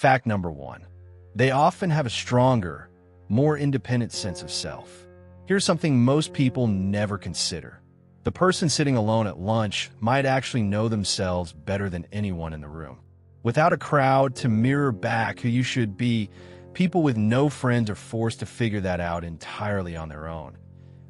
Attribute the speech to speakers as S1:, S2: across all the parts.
S1: Fact number 1. They often have a stronger, more independent sense of self. Here's something most people never consider. The person sitting alone at lunch might actually know themselves better than anyone in the room. Without a crowd to mirror back who you should be, people with no friends are forced to figure that out entirely on their own.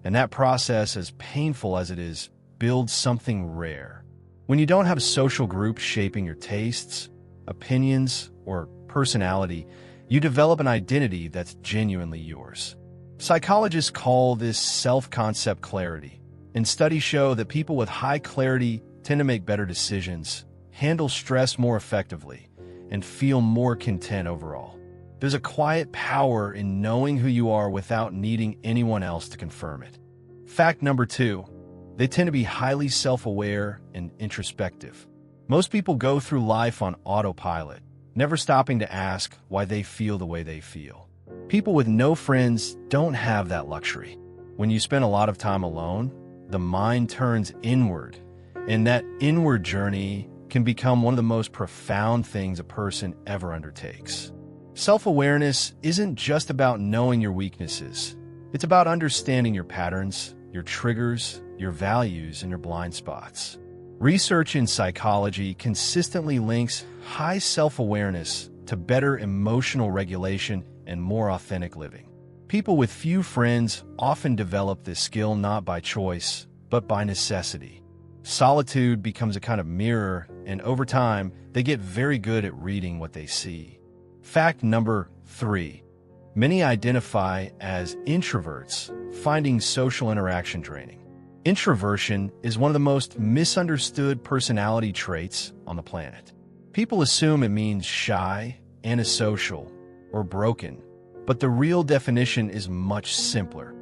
S1: And that process, as painful as it is, builds something rare. When you don't have a social group shaping your tastes, opinions, or personality, you develop an identity that's genuinely yours. Psychologists call this self-concept clarity, and studies show that people with high clarity tend to make better decisions, handle stress more effectively, and feel more content overall. There's a quiet power in knowing who you are without needing anyone else to confirm it. Fact number 2. They tend to be highly self-aware and introspective. Most people go through life on autopilot, never stopping to ask why they feel the way they feel. People with no friends don't have that luxury. When you spend a lot of time alone, the mind turns inward, and that inward journey can become one of the most profound things a person ever undertakes. Self-awareness isn't just about knowing your weaknesses. It's about understanding your patterns, your triggers, your values, and your blind spots. Research in psychology consistently links high self-awareness to better emotional regulation and more authentic living. People with few friends often develop this skill not by choice, but by necessity. Solitude becomes a kind of mirror, and over time, they get very good at reading what they see. Fact number 3. Many identify as introverts, finding social interaction draining. Introversion is one of the most misunderstood personality traits on the planet. People assume it means shy, antisocial, or broken, but the real definition is much simpler.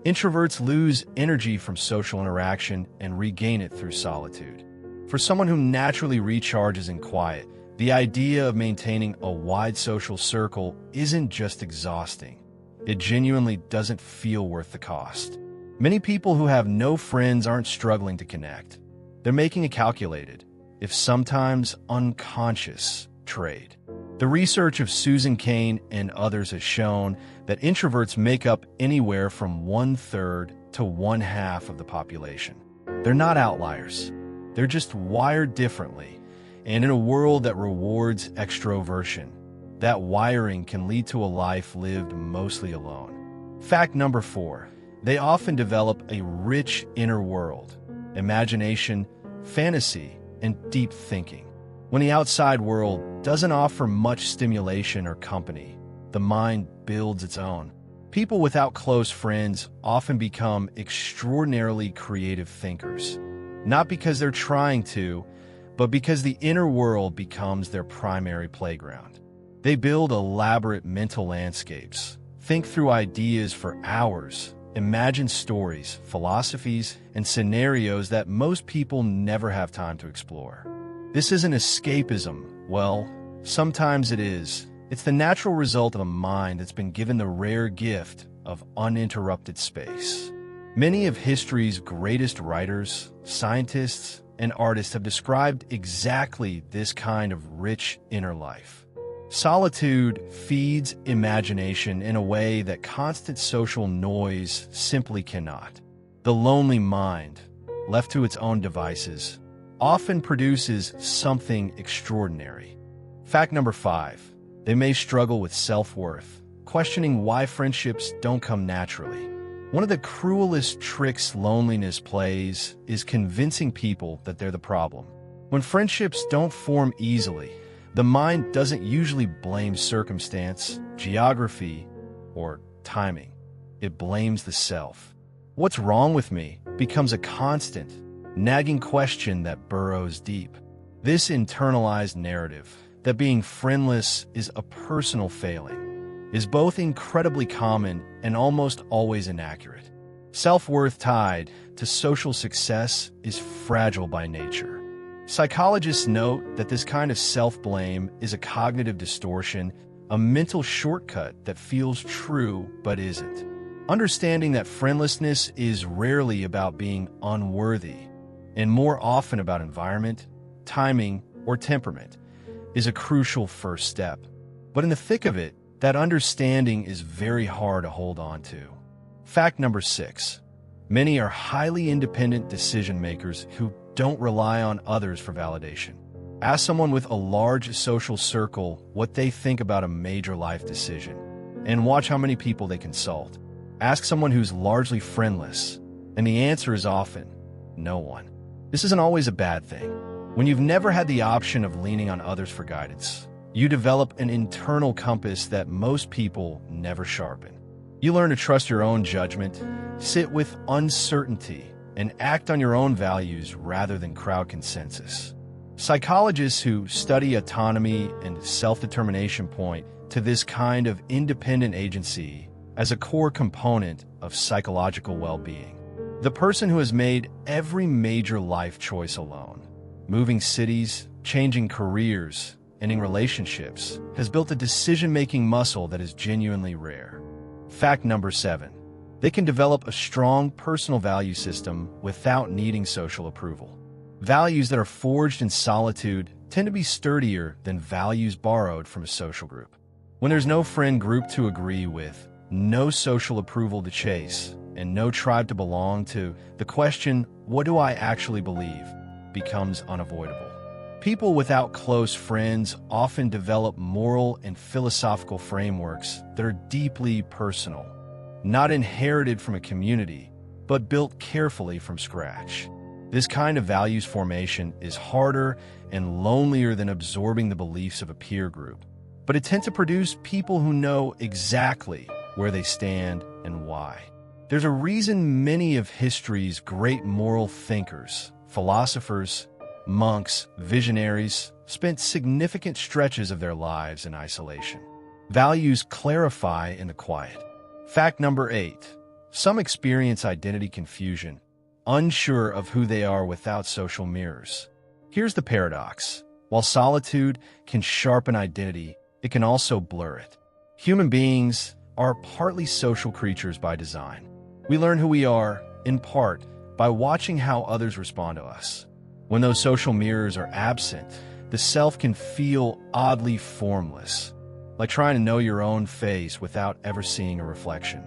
S1: Introverts lose energy from social interaction and regain it through solitude. For someone who naturally recharges in quiet, the idea of maintaining a wide social circle isn't just exhausting. It genuinely doesn't feel worth the cost. Many people who have no friends aren't struggling to connect. They're making a calculated, if sometimes unconscious, trade. The research of Susan Cain and others has shown that introverts make up anywhere from 1/3 to 1/2 of the population. They're not outliers. They're just wired differently. And in a world that rewards extroversion, that wiring can lead to a life lived mostly alone. Fact number 4. They often develop a rich inner world, imagination, fantasy, and deep thinking. When the outside world doesn't offer much stimulation or company, the mind builds its own. People without close friends often become extraordinarily creative thinkers, not because they're trying to, but because the inner world becomes their primary playground. They build elaborate mental landscapes, think through ideas for hours, imagine stories, philosophies, and scenarios that most people never have time to explore. This isn't escapism. Well, sometimes it is. It's the natural result of a mind that's been given the rare gift of uninterrupted space. Many of history's greatest writers, scientists, and artists have described exactly this kind of rich inner life. Solitude feeds imagination in a way that constant social noise simply cannot. The lonely mind, left to its own devices, often produces something extraordinary. Fact number 5. They may struggle with self-worth, questioning why friendships don't come naturally. One of the cruelest tricks loneliness plays is convincing people that they're the problem. When friendships don't form easily, the mind doesn't usually blame circumstance, geography, or timing. It blames the self. What's wrong with me becomes a constant, nagging question that burrows deep. This internalized narrative that being friendless is a personal failing is both incredibly common and almost always inaccurate. Self-worth tied to social success is fragile by nature. Psychologists note that this kind of self-blame is a cognitive distortion, a mental shortcut that feels true but isn't. Understanding that friendlessness is rarely about being unworthy, and more often about environment, timing, or temperament, is a crucial first step. But in the thick of it, that understanding is very hard to hold on to. Fact number 6. Many are highly independent decision makers who don't rely on others for validation. Ask someone with a large social circle what they think about a major life decision, and watch how many people they consult. Ask someone who's largely friendless, and the answer is often no one. This isn't always a bad thing. When you've never had the option of leaning on others for guidance, you develop an internal compass that most people never sharpen. You learn to trust your own judgment, sit with uncertainty, and act on your own values rather than crowd consensus. Psychologists who study autonomy and self-determination point to this kind of independent agency as a core component of psychological well-being. The person who has made every major life choice alone, moving cities, changing careers, ending relationships, has built a decision-making muscle that is genuinely rare. Fact number 7. They can develop a strong personal value system without needing social approval. Values that are forged in solitude tend to be sturdier than values borrowed from a social group. When there's no friend group to agree with, no social approval to chase, and no tribe to belong to, the question, what do I actually believe, becomes unavoidable. People without close friends often develop moral and philosophical frameworks that are deeply personal, not inherited from a community, but built carefully from scratch. This kind of values formation is harder and lonelier than absorbing the beliefs of a peer group, but it tends to produce people who know exactly where they stand and why. There's a reason many of history's great moral thinkers, philosophers, monks, visionaries, spent significant stretches of their lives in isolation. Values clarify in the quiet. Fact number 8. Some experience identity confusion, unsure of who they are without social mirrors. Here's the paradox. While solitude can sharpen identity, it can also blur it. Human beings are partly social creatures by design. We learn who we are, in part, by watching how others respond to us. When those social mirrors are absent, the self can feel oddly formless, like trying to know your own face without ever seeing a reflection.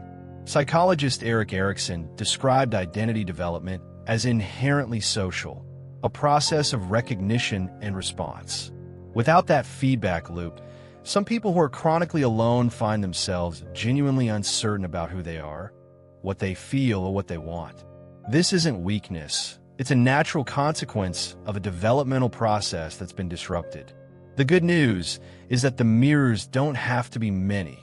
S1: Psychologist Erik Erikson described identity development as inherently social, a process of recognition and response. Without that feedback loop, some people who are chronically alone find themselves genuinely uncertain about who they are, what they feel, or what they want. This isn't weakness. It's a natural consequence of a developmental process that's been disrupted. The good news is that the mirrors don't have to be many.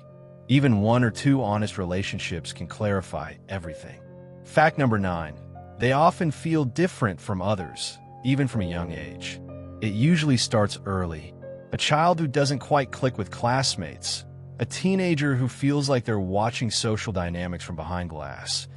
S1: Even 1 or 2 honest relationships can clarify everything. Fact number 9. They often feel different from others, even from a young age. It usually starts early. A child who doesn't quite click with classmates, a teenager who feels like they're watching social dynamics from behind glass,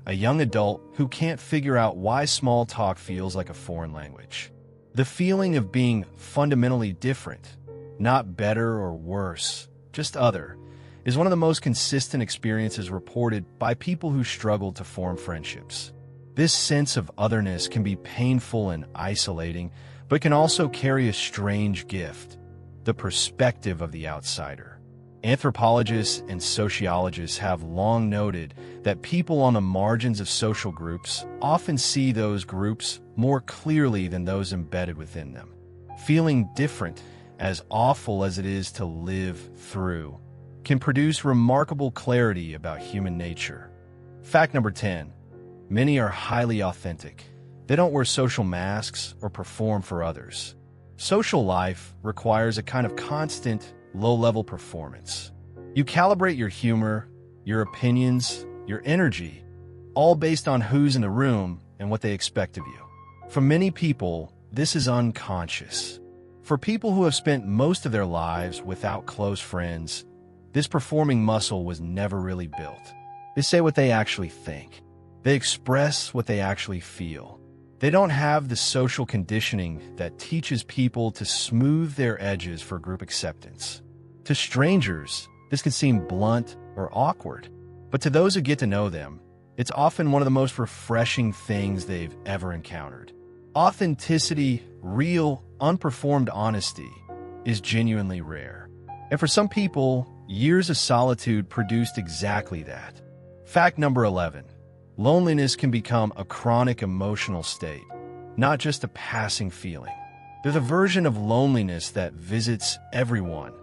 S1: a young adult who can't figure out why small talk feels like a foreign language. The feeling of being fundamentally different, not better or worse, just other, is one of the most consistent experiences reported by people who struggle to form friendships. This sense of otherness can be painful and isolating, but can also carry a strange gift: the perspective of the outsider. Anthropologists and sociologists have long noted that people on the margins of social groups often see those groups more clearly than those embedded within them. Feeling different, as awful as it is to live through, can produce remarkable clarity about human nature. Fact number 10. Many are highly authentic. They don't wear social masks or perform for others. Social life requires a kind of constant, low-level performance. You calibrate your humor, your opinions, your energy, all based on who's in the room and what they expect of you. For many people, this is unconscious. For people who have spent most of their lives without close friends, this performing muscle was never really built. They say what they actually think. They express what they actually feel. They don't have the social conditioning that teaches people to smooth their edges for group acceptance. To strangers, this can seem blunt or awkward, but to those who get to know them, it's often one of the most refreshing things they've ever encountered. Authenticity, real, unperformed honesty, is genuinely rare. And for some people, years of solitude produced exactly that. Fact number 11. Loneliness can become a chronic emotional state, not just a passing feeling. There's a version of loneliness that visits everyone.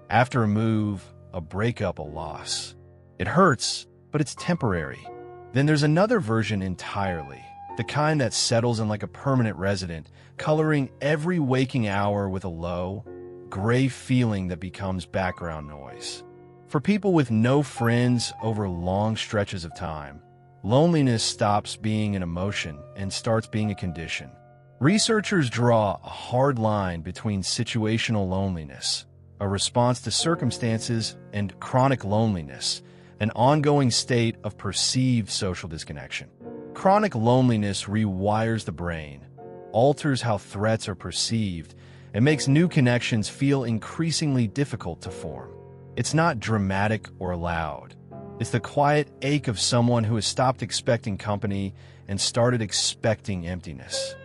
S1: After a move, a breakup, a loss. It hurts, but it's temporary. Then there's another version entirely, the kind that settles in like a permanent resident, coloring every waking hour with a low, gray feeling that becomes background noise. For people with no friends over long stretches of time, loneliness stops being an emotion and starts being a condition. Researchers draw a hard line between situational loneliness, a response to circumstances, and chronic loneliness, an ongoing state of perceived social disconnection. Chronic loneliness rewires the brain, alters how threats are perceived, and makes new connections feel increasingly difficult to form. It's not dramatic or loud. It's the quiet ache of someone who has stopped expecting company and started expecting emptiness.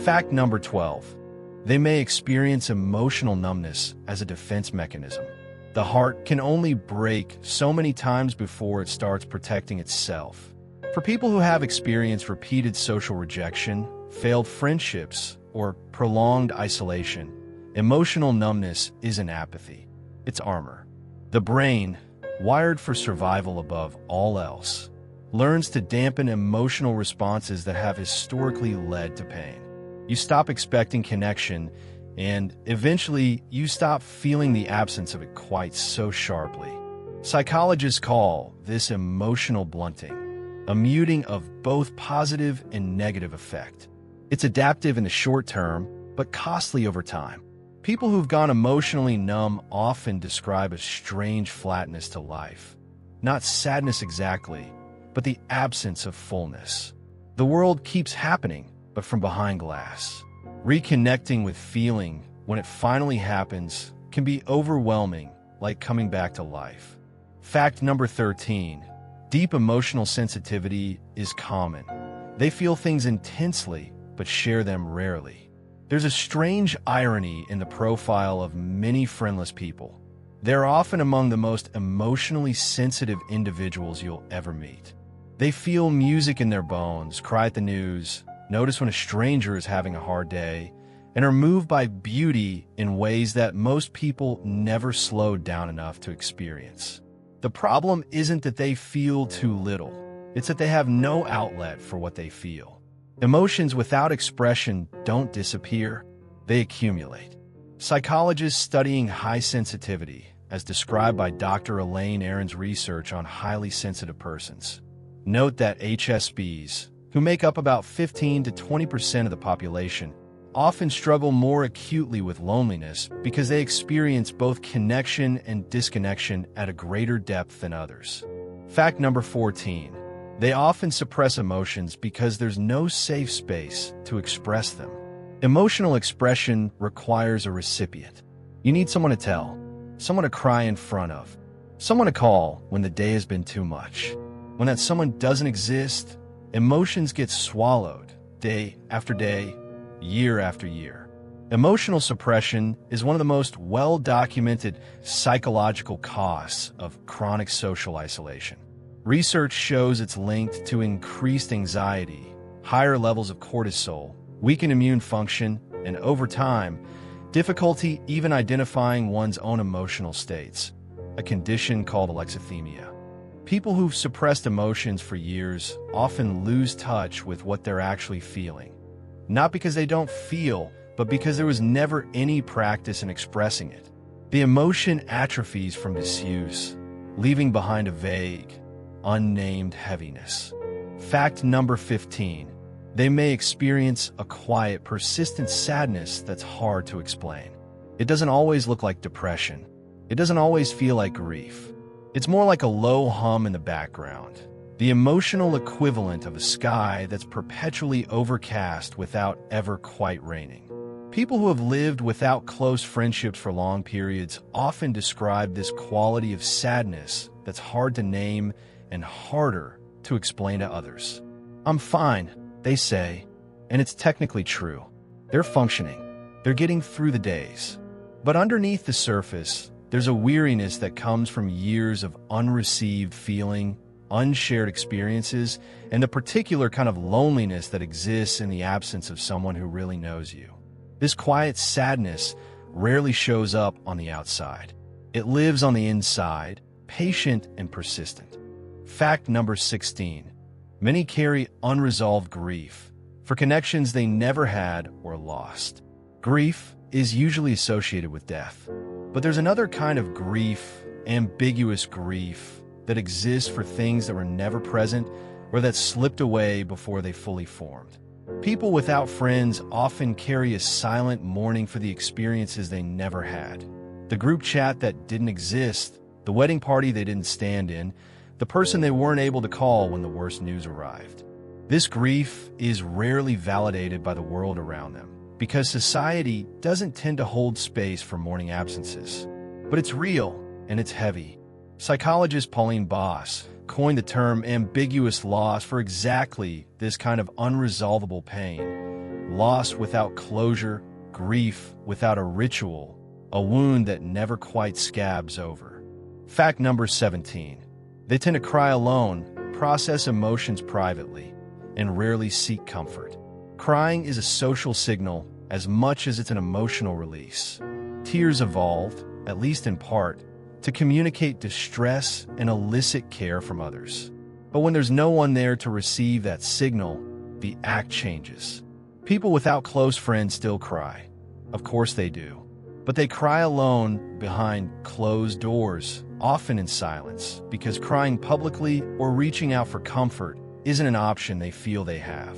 S1: Fact number 12. They may experience emotional numbness as a defense mechanism. The heart can only break so many times before it starts protecting itself. For people who have experienced repeated social rejection, failed friendships, or prolonged isolation, emotional numbness isn't apathy. It's armor. The brain, wired for survival above all else, learns to dampen emotional responses that have historically led to pain. You stop expecting connection, and eventually you stop feeling the absence of it quite so sharply. Psychologists call this emotional blunting, a muting of both positive and negative effect. It's adaptive in the short term, but costly over time. People who've gone emotionally numb often describe a strange flatness to life. Not sadness exactly, but the absence of fullness. The world keeps happening, but from behind glass. Reconnecting with feeling, when it finally happens, can be overwhelming, like coming back to life. Fact number 13. Deep emotional sensitivity is common. They feel things intensely, but share them rarely. There's a strange irony in the profile of many friendless people. They're often among the most emotionally sensitive individuals you'll ever meet. They feel music in their bones, cry at the news, notice when a stranger is having a hard day, and are moved by beauty in ways that most people never slowed down enough to experience. The problem isn't that they feel too little. It's that they have no outlet for what they feel. Emotions without expression don't disappear, they accumulate. Psychologists studying high sensitivity, as described by Dr. Elaine Aron's research on highly sensitive persons, note that HSPs, who make up about 15 to 20% of the population, often struggle more acutely with loneliness because they experience both connection and disconnection at a greater depth than others. Fact number 14. They often suppress emotions because there's no safe space to express them. Emotional expression requires a recipient. You need someone to tell, someone to cry in front of, someone to call when the day has been too much. When that someone doesn't exist, emotions get swallowed day after day, year after year. Emotional suppression is one of the most well-documented psychological costs of chronic social isolation. Research shows it's linked to increased anxiety, higher levels of cortisol, weakened immune function, and over time, difficulty even identifying one's own emotional states, a condition called alexithymia. People who've suppressed emotions for years often lose touch with what they're actually feeling. Not because they don't feel, but because there was never any practice in expressing it. The emotion atrophies from disuse, leaving behind a vague, unnamed heaviness. Fact number 15. They may experience a quiet, persistent sadness that's hard to explain. It doesn't always look like depression. It doesn't always feel like grief. It's more like a low hum in the background, the emotional equivalent of a sky that's perpetually overcast without ever quite raining. People who have lived without close friendships for long periods often describe this quality of sadness that's hard to name and harder to explain to others. I'm fine, they say, and it's technically true. They're functioning. They're getting through the days. But underneath the surface, There's a weariness that comes from years of unreceived feeling, unshared experiences, and the particular kind of loneliness that exists in the absence of someone who really knows you. This quiet sadness rarely shows up on the outside. It lives on the inside, patient and persistent. Fact number 16. Many carry unresolved grief for connections they never had or lost. Grief is usually associated with death, but there's another kind of grief, ambiguous grief, that exists for things that were never present or that slipped away before they fully formed. People without friends often carry a silent mourning for the experiences they never had. The group chat that didn't exist, the wedding party they didn't stand in, the person they weren't able to call when the worst news arrived. This grief is rarely validated by the world around them because society doesn't tend to hold space for mourning absences. But it's real and it's heavy. Psychologist Pauline Boss coined the term ambiguous loss for exactly this kind of unresolvable pain. Loss without closure, grief without a ritual, a wound that never quite scabs over. Fact number 17. They tend to cry alone, process emotions privately, and rarely seek comfort. Crying is a social signal as much as it's an emotional release. Tears evolved, at least in part, to communicate distress and elicit care from others. But when there's no one there to receive that signal, the act changes. People without close friends still cry. Of course they do. But they cry alone behind closed doors, often in silence, because crying publicly or reaching out for comfort isn't an option they feel they have.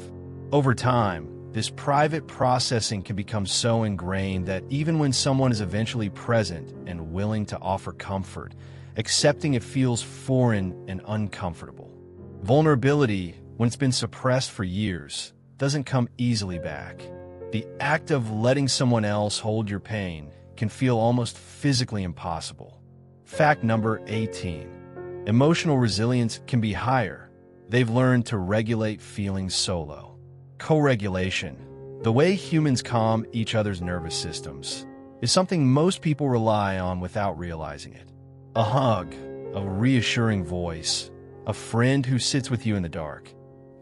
S1: Over time, this private processing can become so ingrained that even when someone is eventually present and willing to offer comfort, accepting it feels foreign and uncomfortable. Vulnerability, when it's been suppressed for years, doesn't come easily back. The act of letting someone else hold your pain can feel almost physically impossible. Fact number 18. Emotional resilience can be higher. They've learned to regulate feelings solo. Co-regulation, the way humans calm each other's nervous systems, is something most people rely on without realizing it. A hug, a reassuring voice, a friend who sits with you in the dark.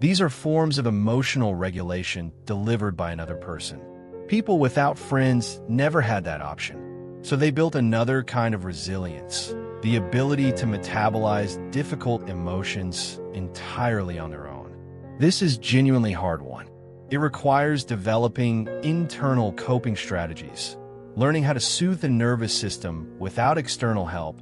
S1: These are forms of emotional regulation delivered by another person. People without friends never had that option, so they built another kind of resilience, the ability to metabolize difficult emotions entirely on their own. This is genuinely hard one. It requires developing internal coping strategies, learning how to soothe the nervous system without external help,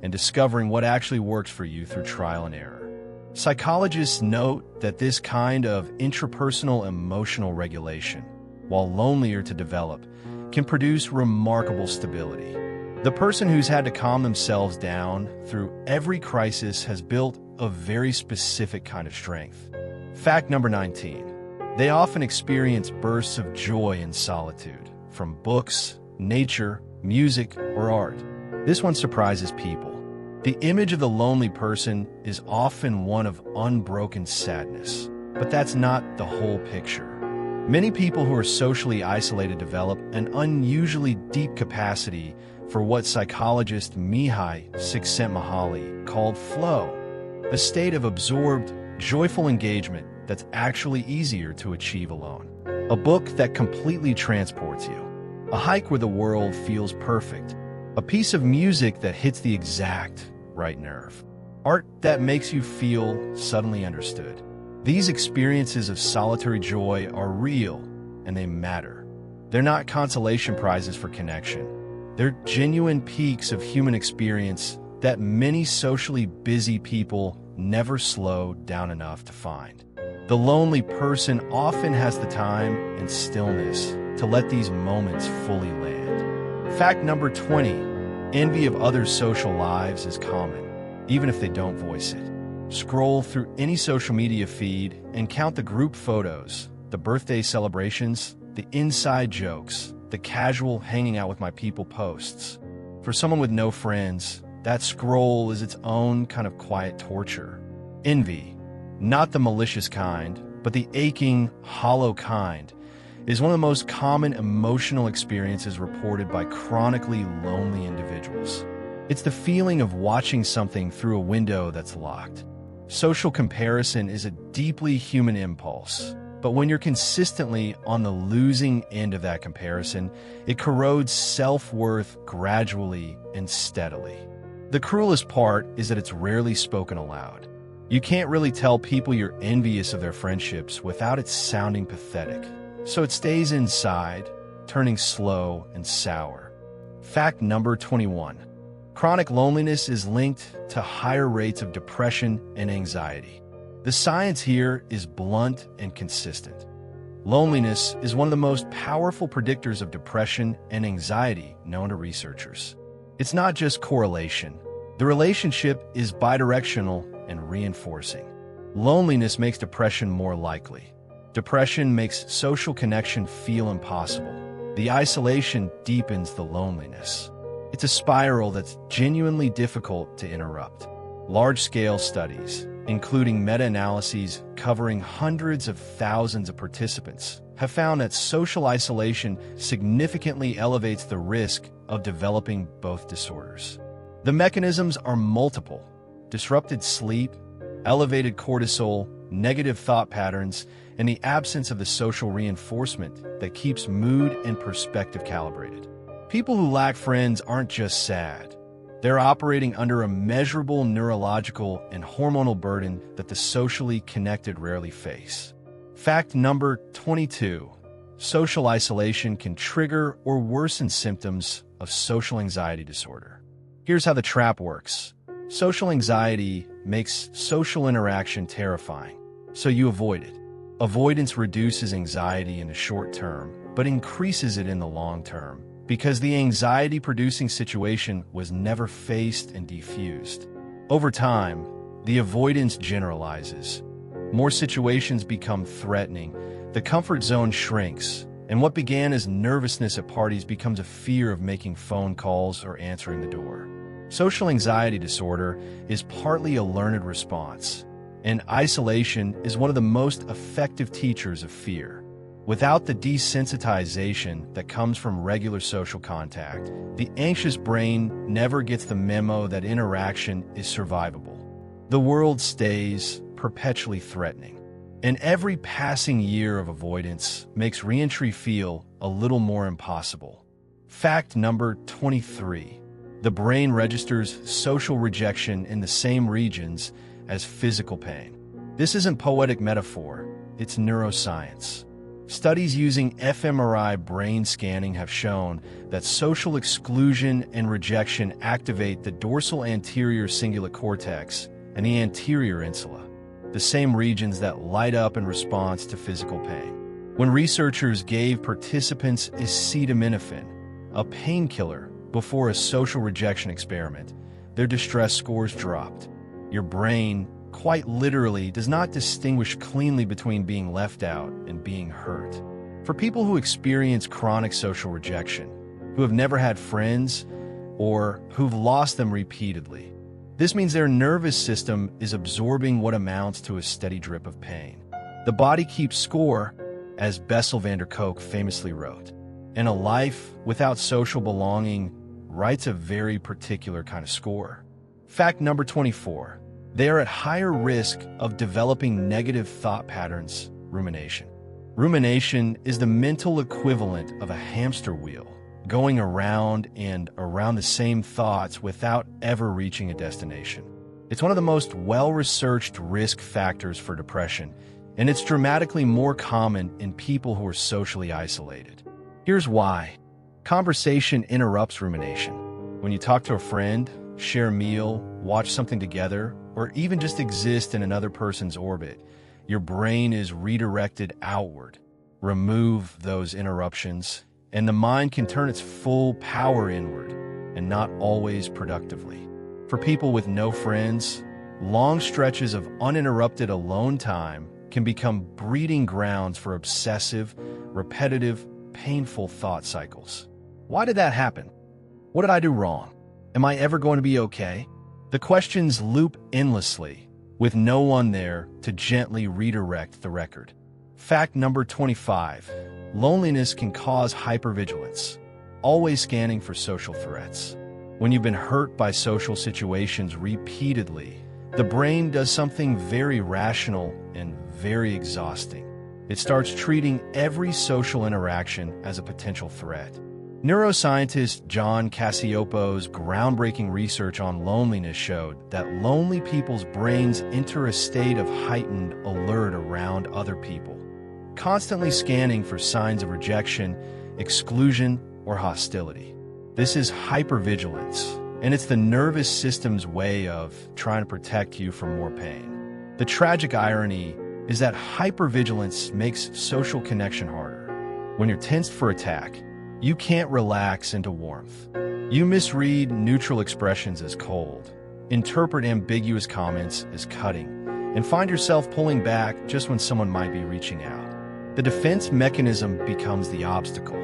S1: and discovering what actually works for you through trial and error. Psychologists note that this kind of intrapersonal emotional regulation, while lonelier to develop, can produce remarkable stability. The person who's had to calm themselves down through every crisis has built a very specific kind of strength. Fact number 19. They often experience bursts of joy in solitude, from books, nature, music, or art. This one surprises people. The image of the lonely person is often one of unbroken sadness, but that's not the whole picture. Many people who are socially isolated develop an unusually deep capacity for what psychologist Mihai Csikszentmihalyi called flow, a state of absorbed, joyful engagement that's actually easier to achieve alone. A book that completely transports you. A hike where the world feels perfect. A piece of music that hits the exact right nerve. Art that makes you feel suddenly understood. These experiences of solitary joy are real and they matter. They're not consolation prizes for connection. They're genuine peaks of human experience that many socially busy people never slow down enough to find. The lonely person often has the time and stillness to let these moments fully land. Fact number 20. Envy of others' social lives is common, even if they don't voice it. Scroll through any social media feed and count the group photos, the birthday celebrations, the inside jokes, the casual hanging out with my people posts. For someone with no friends, that scroll is its own kind of quiet torture. Envy, not the malicious kind, but the aching, hollow kind, is one of the most common emotional experiences reported by chronically lonely individuals. It's the feeling of watching something through a window that's locked. Social comparison is a deeply human impulse, but when you're consistently on the losing end of that comparison, it corrodes self-worth gradually and steadily. The cruelest part is that it's rarely spoken aloud. You can't really tell people you're envious of their friendships without it sounding pathetic. So it stays inside, turning slow and sour. Fact number 21. Chronic loneliness is linked to higher rates of depression and anxiety. The science here is blunt and consistent. Loneliness is one of the most powerful predictors of depression and anxiety known to researchers. It's not just correlation. The relationship is bidirectional and reinforcing. Loneliness makes depression more likely. Depression makes social connection feel impossible. The isolation deepens the loneliness. It's a spiral that's genuinely difficult to interrupt. Large-scale studies, including meta-analyses covering hundreds of thousands of participants, have found that social isolation significantly elevates the risk of developing both disorders. The mechanisms are multiple: disrupted sleep, elevated cortisol, negative thought patterns, and the absence of the social reinforcement that keeps mood and perspective calibrated. People who lack friends aren't just sad. They're operating under a measurable neurological and hormonal burden that the socially connected rarely face. Fact number 22. Social isolation can trigger or worsen symptoms of social anxiety disorder. Here's how the trap works. Social anxiety makes social interaction terrifying, so you avoid it. Avoidance reduces anxiety in the short term, but increases it in the long term, because the anxiety-producing situation was never faced and defused. Over time, the avoidance generalizes. More situations become threatening, the comfort zone shrinks, and what began as nervousness at parties becomes a fear of making phone calls or answering the door. Social anxiety disorder is partly a learned response, and isolation is one of the most effective teachers of fear. Without the desensitization that comes from regular social contact, the anxious brain never gets the memo that interaction is survivable. The world stays perpetually threatening, and every passing year of avoidance makes reentry feel a little more impossible. Fact number 23. The brain registers social rejection in the same regions as physical pain. This isn't poetic metaphor, it's neuroscience. Studies using fMRI brain scanning have shown that social exclusion and rejection activate the dorsal anterior cingulate cortex and the anterior insula, the same regions that light up in response to physical pain. When researchers gave participants acetaminophen, a painkiller, before a social rejection experiment, their distress scores dropped. Your brain, quite literally, does not distinguish cleanly between being left out and being hurt. For people who experience chronic social rejection, who have never had friends, or who've lost them repeatedly, this means their nervous system is absorbing what amounts to a steady drip of pain. The body keeps score, as Bessel van der Kolk famously wrote, and a life without social belonging writes a very particular kind of score. Fact number 24. They are at higher risk of developing negative thought patterns, rumination. Rumination is the mental equivalent of a hamster wheel, going around and around the same thoughts without ever reaching a destination. It's one of the most well-researched risk factors for depression, and it's dramatically more common in people who are socially isolated. Here's why. Conversation interrupts rumination. When you talk to a friend, share a meal, watch something together, or even just exist in another person's orbit, your brain is redirected outward. Remove those interruptions, and the mind can turn its full power inward, and not always productively. For people with no friends, long stretches of uninterrupted alone time can become breeding grounds for obsessive, repetitive, painful thought cycles. Why did that happen? What did I do wrong? Am I ever going to be okay? The questions loop endlessly, with no one there to gently redirect the record. Fact number 25. Loneliness can cause hypervigilance, always scanning for social threats. When you've been hurt by social situations repeatedly, the brain does something very rational and very exhausting. It starts treating every social interaction as a potential threat. Neuroscientist John Cacioppo's groundbreaking research on loneliness showed that lonely people's brains enter a state of heightened alert around other people, constantly scanning for signs of rejection, exclusion, or hostility. This is hypervigilance, and it's the nervous system's way of trying to protect you from more pain. The tragic irony is that hypervigilance makes social connection harder. When you're tensed for attack, you can't relax into warmth. You misread neutral expressions as cold, interpret ambiguous comments as cutting, and find yourself pulling back just when someone might be reaching out. The defense mechanism becomes the obstacle.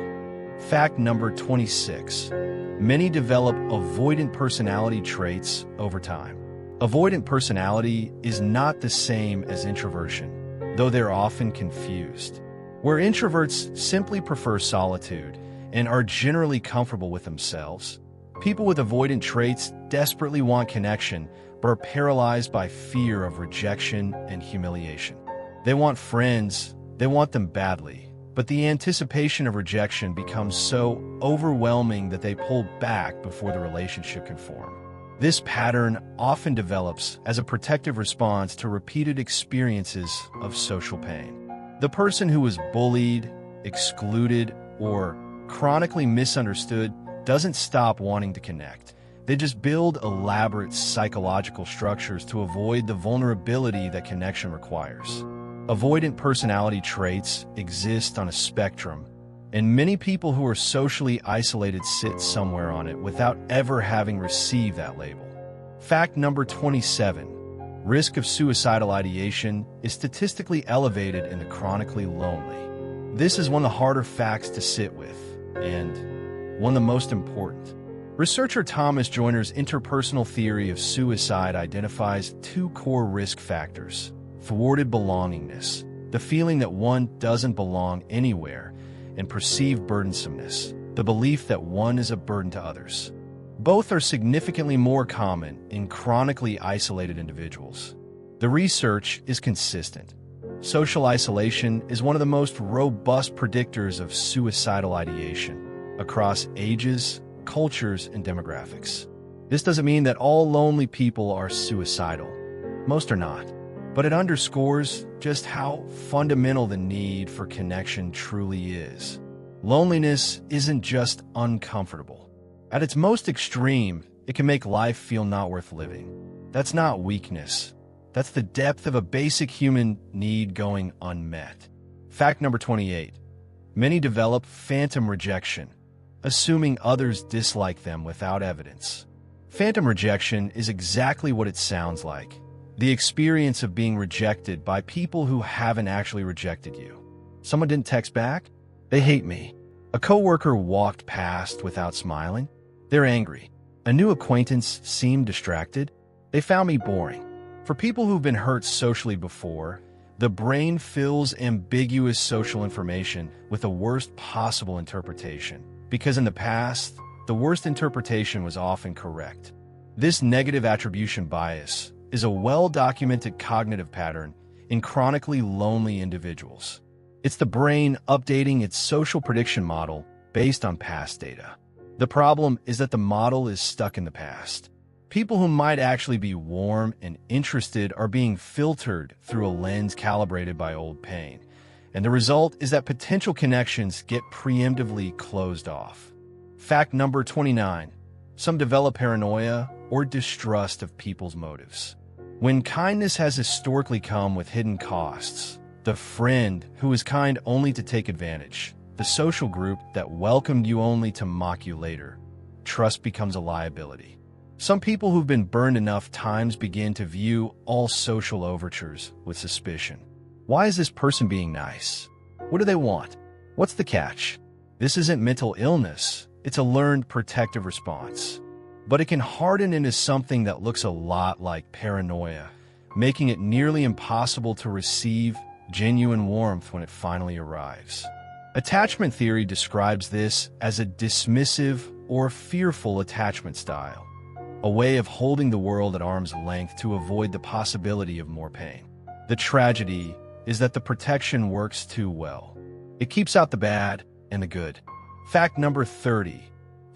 S1: Fact number 26. Many develop avoidant personality traits over time. Avoidant personality is not the same as introversion, though they're often confused. Where introverts simply prefer solitude and are generally comfortable with themselves, people with avoidant traits desperately want connection but are paralyzed by fear of rejection and humiliation. They want friends, they want them badly, but the anticipation of rejection becomes so overwhelming that they pull back before the relationship can form. This pattern often develops as a protective response to repeated experiences of social pain. The person who is bullied, excluded, or chronically misunderstood doesn't stop wanting to connect. They just build elaborate psychological structures to avoid the vulnerability that connection requires. Avoidant personality traits exist on a spectrum, and many people who are socially isolated sit somewhere on it without ever having received that label. Fact number 27. Risk of suicidal ideation is statistically elevated in the chronically lonely. This is one of the harder facts to sit with, and one of the most important. Researcher Thomas Joyner's interpersonal theory of suicide identifies two core risk factors: thwarted belongingness, the feeling that one doesn't belong anywhere, and perceived burdensomeness, the belief that one is a burden to others. Both are significantly more common in chronically isolated individuals. The research is consistent. Social isolation is one of the most robust predictors of suicidal ideation across ages, cultures, and demographics. This doesn't mean that all lonely people are suicidal. Most are not. But it underscores just how fundamental the need for connection truly is. Loneliness isn't just uncomfortable. At its most extreme, it can make life feel not worth living. That's not weakness. That's the depth of a basic human need going unmet. Fact number 28. Many develop phantom rejection, assuming others dislike them without evidence. Phantom rejection is exactly what it sounds like. The experience of being rejected by people who haven't actually rejected you. Someone didn't text back? They hate me. A coworker walked past without smiling? They're angry. A new acquaintance seemed distracted? They found me boring. For people who've been hurt socially before, the brain fills ambiguous social information with the worst possible interpretation, because in the past, the worst interpretation was often correct. This negative attribution bias is a well-documented cognitive pattern in chronically lonely individuals. It's the brain updating its social prediction model based on past data. The problem is that the model is stuck in the past. People who might actually be warm and interested are being filtered through a lens calibrated by old pain, and the result is that potential connections get preemptively closed off. Fact number 29. Some develop paranoia or distrust of people's motives. When kindness has historically come with hidden costs, the friend who is kind only to take advantage, the social group that welcomed you only to mock you later, trust becomes a liability. Some people who've been burned enough times begin to view all social overtures with suspicion. Why is this person being nice? What do they want? What's the catch? This isn't mental illness, it's a learned protective response. But it can harden into something that looks a lot like paranoia, making it nearly impossible to receive genuine warmth when it finally arrives. Attachment theory describes this as a dismissive or fearful attachment style, a way of holding the world at arm's length to avoid the possibility of more pain. The tragedy is that the protection works too well. It keeps out the bad and the good. Fact number 30.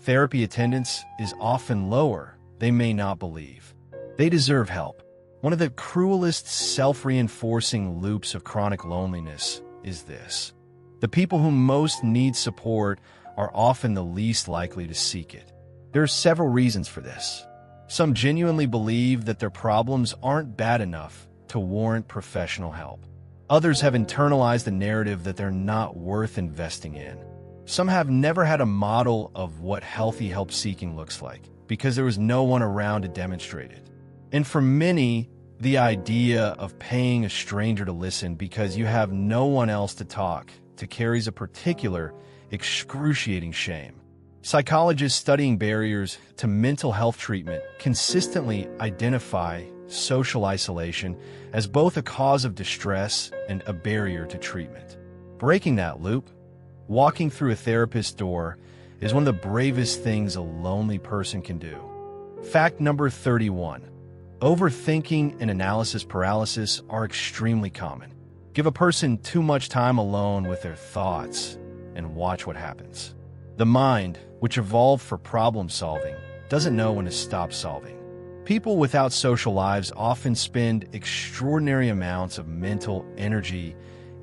S1: Therapy attendance is often lower. They may not believe they deserve help. One of the cruelest self-reinforcing loops of chronic loneliness is this. The people who most need support are often the least likely to seek it. There are several reasons for this. Some genuinely believe that their problems aren't bad enough to warrant professional help. Others have internalized the narrative that they're not worth investing in. Some have never had a model of what healthy help-seeking looks like because there was no one around to demonstrate it. And for many, the idea of paying a stranger to listen because you have no one else to talk to carries a particular, excruciating shame. Psychologists studying barriers to mental health treatment consistently identify social isolation as both a cause of distress and a barrier to treatment. Breaking that loop, walking through a therapist's door, is one of the bravest things a lonely person can do. Fact number 31. Overthinking and analysis paralysis are extremely common. Give a person too much time alone with their thoughts and watch what happens. The mind, which evolved for problem solving, doesn't know when to stop solving. People without social lives often spend extraordinary amounts of mental energy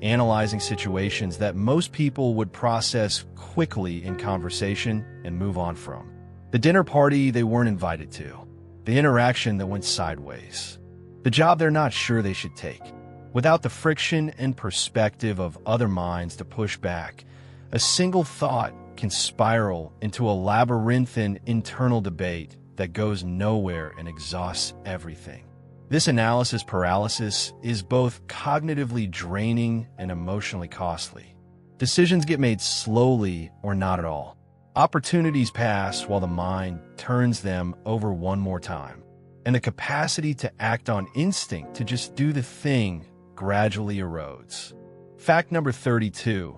S1: analyzing situations that most people would process quickly in conversation and move on from. The dinner party they weren't invited to, the interaction that went sideways, the job they're not sure they should take. Without the friction and perspective of other minds to push back, a single thought can spiral into a labyrinthine internal debate that goes nowhere and exhausts everything. This analysis paralysis is both cognitively draining and emotionally costly. Decisions get made slowly or not at all. Opportunities pass while the mind turns them over one more time. And the capacity to act on instinct, to just do the thing, gradually erodes. Fact number 32.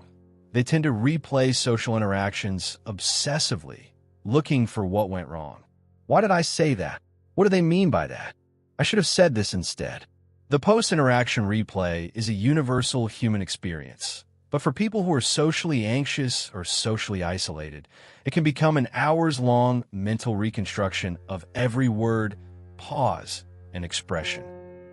S1: They tend to replay social interactions obsessively, looking for what went wrong. Why did I say that? What do they mean by that? I should have said this instead. The post-interaction replay is a universal human experience. But for people who are socially anxious or socially isolated, it can become an hours-long mental reconstruction of every word, pause, and expression.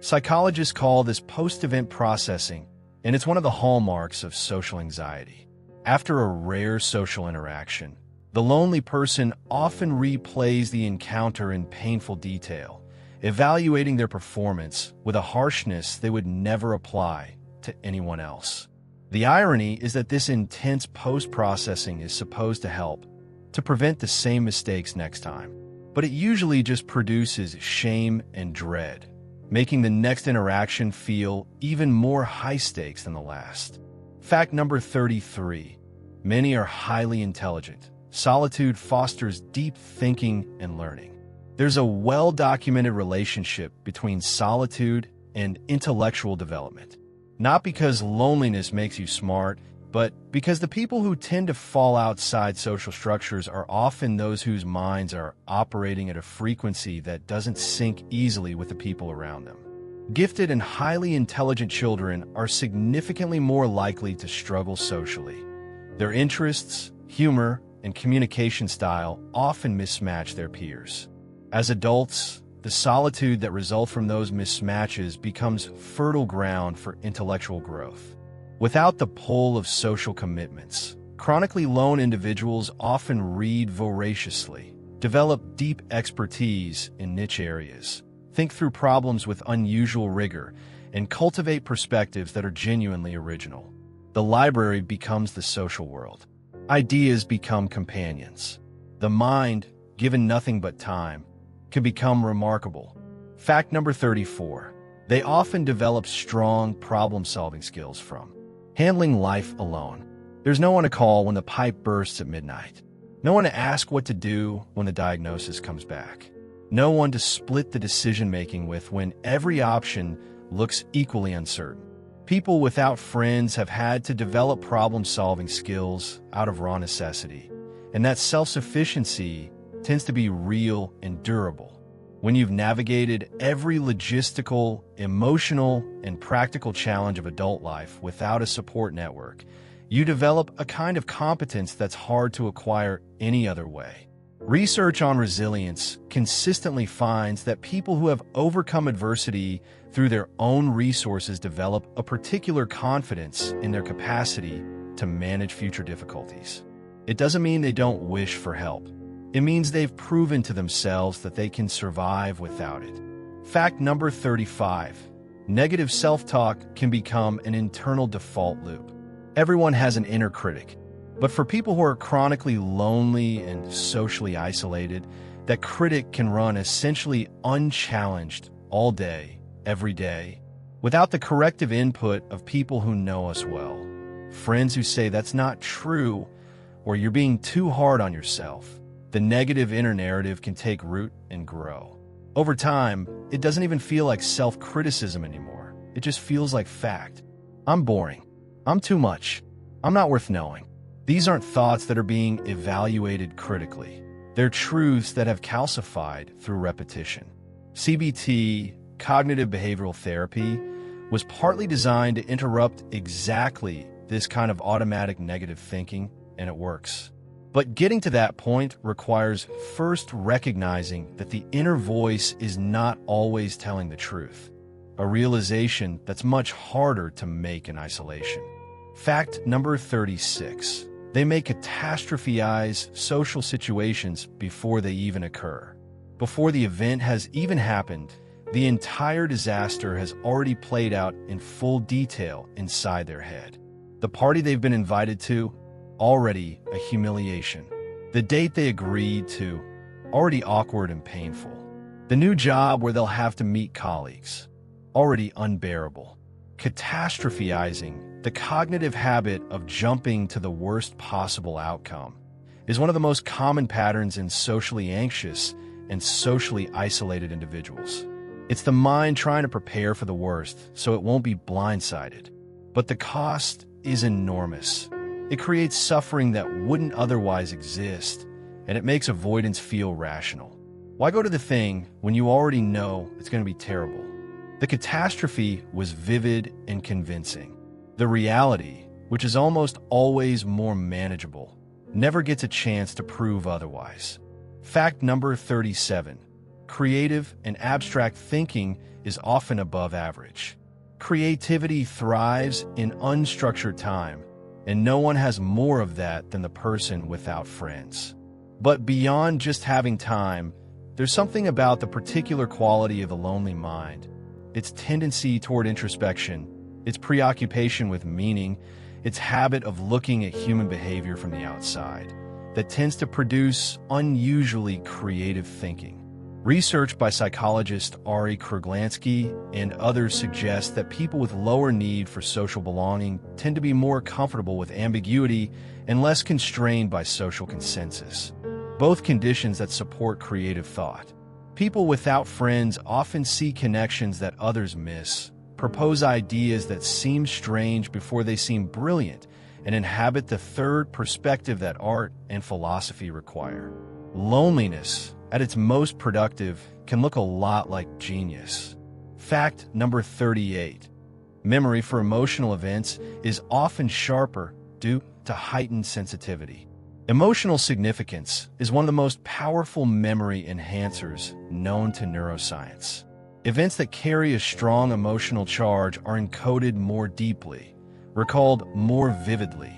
S1: Psychologists call this post-event processing, and it's one of the hallmarks of social anxiety. After a rare social interaction, the lonely person often replays the encounter in painful detail, evaluating their performance with a harshness they would never apply to anyone else. The irony is that this intense post-processing is supposed to help to prevent the same mistakes next time, but it usually just produces shame and dread, making the next interaction feel even more high stakes than the last. Fact number 33. Many are highly intelligent. Solitude fosters deep thinking and learning. There's a well-documented relationship between solitude and intellectual development. Not because loneliness makes you smart, but because the people who tend to fall outside social structures are often those whose minds are operating at a frequency that doesn't sync easily with the people around them. Gifted and highly intelligent children are significantly more likely to struggle socially. Their interests, humor, and communication style often mismatch their peers. As adults, the solitude that results from those mismatches becomes fertile ground for intellectual growth. Without the pull of social commitments, chronically lone individuals often read voraciously, develop deep expertise in niche areas, think through problems with unusual rigor, and cultivate perspectives that are genuinely original. The library becomes the social world. Ideas become companions. The mind, given nothing but time, can become remarkable. Fact number 34. They often develop strong problem-solving skills from handling life alone. There's no one to call when the pipe bursts at midnight. No one to ask what to do when the diagnosis comes back. No one to split the decision-making with when every option looks equally uncertain. People without friends have had to develop problem-solving skills out of raw necessity, and that self-sufficiency tends to be real and durable. When you've navigated every logistical, emotional, and practical challenge of adult life without a support network, you develop a kind of competence that's hard to acquire any other way. Research on resilience consistently finds that people who have overcome adversity through their own resources develop a particular confidence in their capacity to manage future difficulties. It doesn't mean they don't wish for help. It means they've proven to themselves that they can survive without it. Fact number 35. Negative self-talk can become an internal default loop. Everyone has an inner critic, but for people who are chronically lonely and socially isolated, that critic can run essentially unchallenged all day, every day, without the corrective input of people who know us well. Friends who say that's not true, or you're being too hard on yourself. The negative inner narrative can take root and grow. Over time, it doesn't even feel like self-criticism anymore. It just feels like fact. I'm boring. I'm too much. I'm not worth knowing. These aren't thoughts that are being evaluated critically. They're truths that have calcified through repetition. CBT, cognitive behavioral therapy, was partly designed to interrupt exactly this kind of automatic negative thinking, and it works. But getting to that point requires first recognizing that the inner voice is not always telling the truth, a realization that's much harder to make in isolation. Fact number 36. They may catastrophize social situations before they even occur. Before the event has even happened, the entire disaster has already played out in full detail inside their head. The party they've been invited to, already a humiliation. The date they agreed to, already awkward and painful. The new job where they'll have to meet colleagues, already unbearable. Catastrophizing, the cognitive habit of jumping to the worst possible outcome, is one of the most common patterns in socially anxious and socially isolated individuals. It's the mind trying to prepare for the worst so it won't be blindsided. But the cost is enormous. It creates suffering that wouldn't otherwise exist, and it makes avoidance feel rational. Why go to the thing when you already know it's going to be terrible? The catastrophe was vivid and convincing. The reality, which is almost always more manageable, never gets a chance to prove otherwise. Fact number 37. Creative and abstract thinking is often above average. Creativity thrives in unstructured time, and no one has more of that than the person without friends. But beyond just having time, there's something about the particular quality of the lonely mind, its tendency toward introspection, its preoccupation with meaning, its habit of looking at human behavior from the outside, that tends to produce unusually creative thinking. Research by psychologist Ari Kruglansky and others suggests that people with lower need for social belonging tend to be more comfortable with ambiguity and less constrained by social consensus, both conditions that support creative thought. People without friends often see connections that others miss, propose ideas that seem strange before they seem brilliant, and inhabit the third perspective that art and philosophy require. Loneliness, at its most productive, can look a lot like genius. Fact number 38. Memory for emotional events is often sharper due to heightened sensitivity. Emotional significance is one of the most powerful memory enhancers known to neuroscience. Events that carry a strong emotional charge are encoded more deeply, recalled more vividly,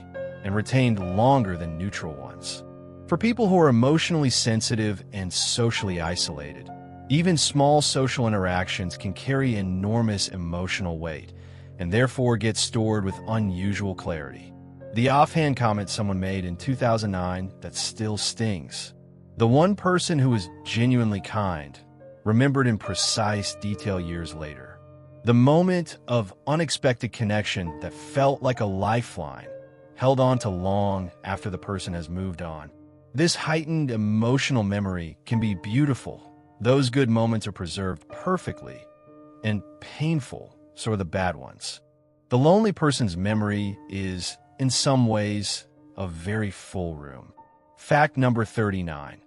S1: and retained longer than neutral ones. For people who are emotionally sensitive and socially isolated, even small social interactions can carry enormous emotional weight and therefore get stored with unusual clarity. The offhand comment someone made in 2009 that still stings. The one person who was genuinely kind, remembered in precise detail years later. The moment of unexpected connection that felt like a lifeline, held on to long after the person has moved on. This heightened emotional memory can be beautiful. Those good moments are preserved perfectly, and painful, so are the bad ones. The lonely person's memory is, in some ways, a very full room. Fact number 39.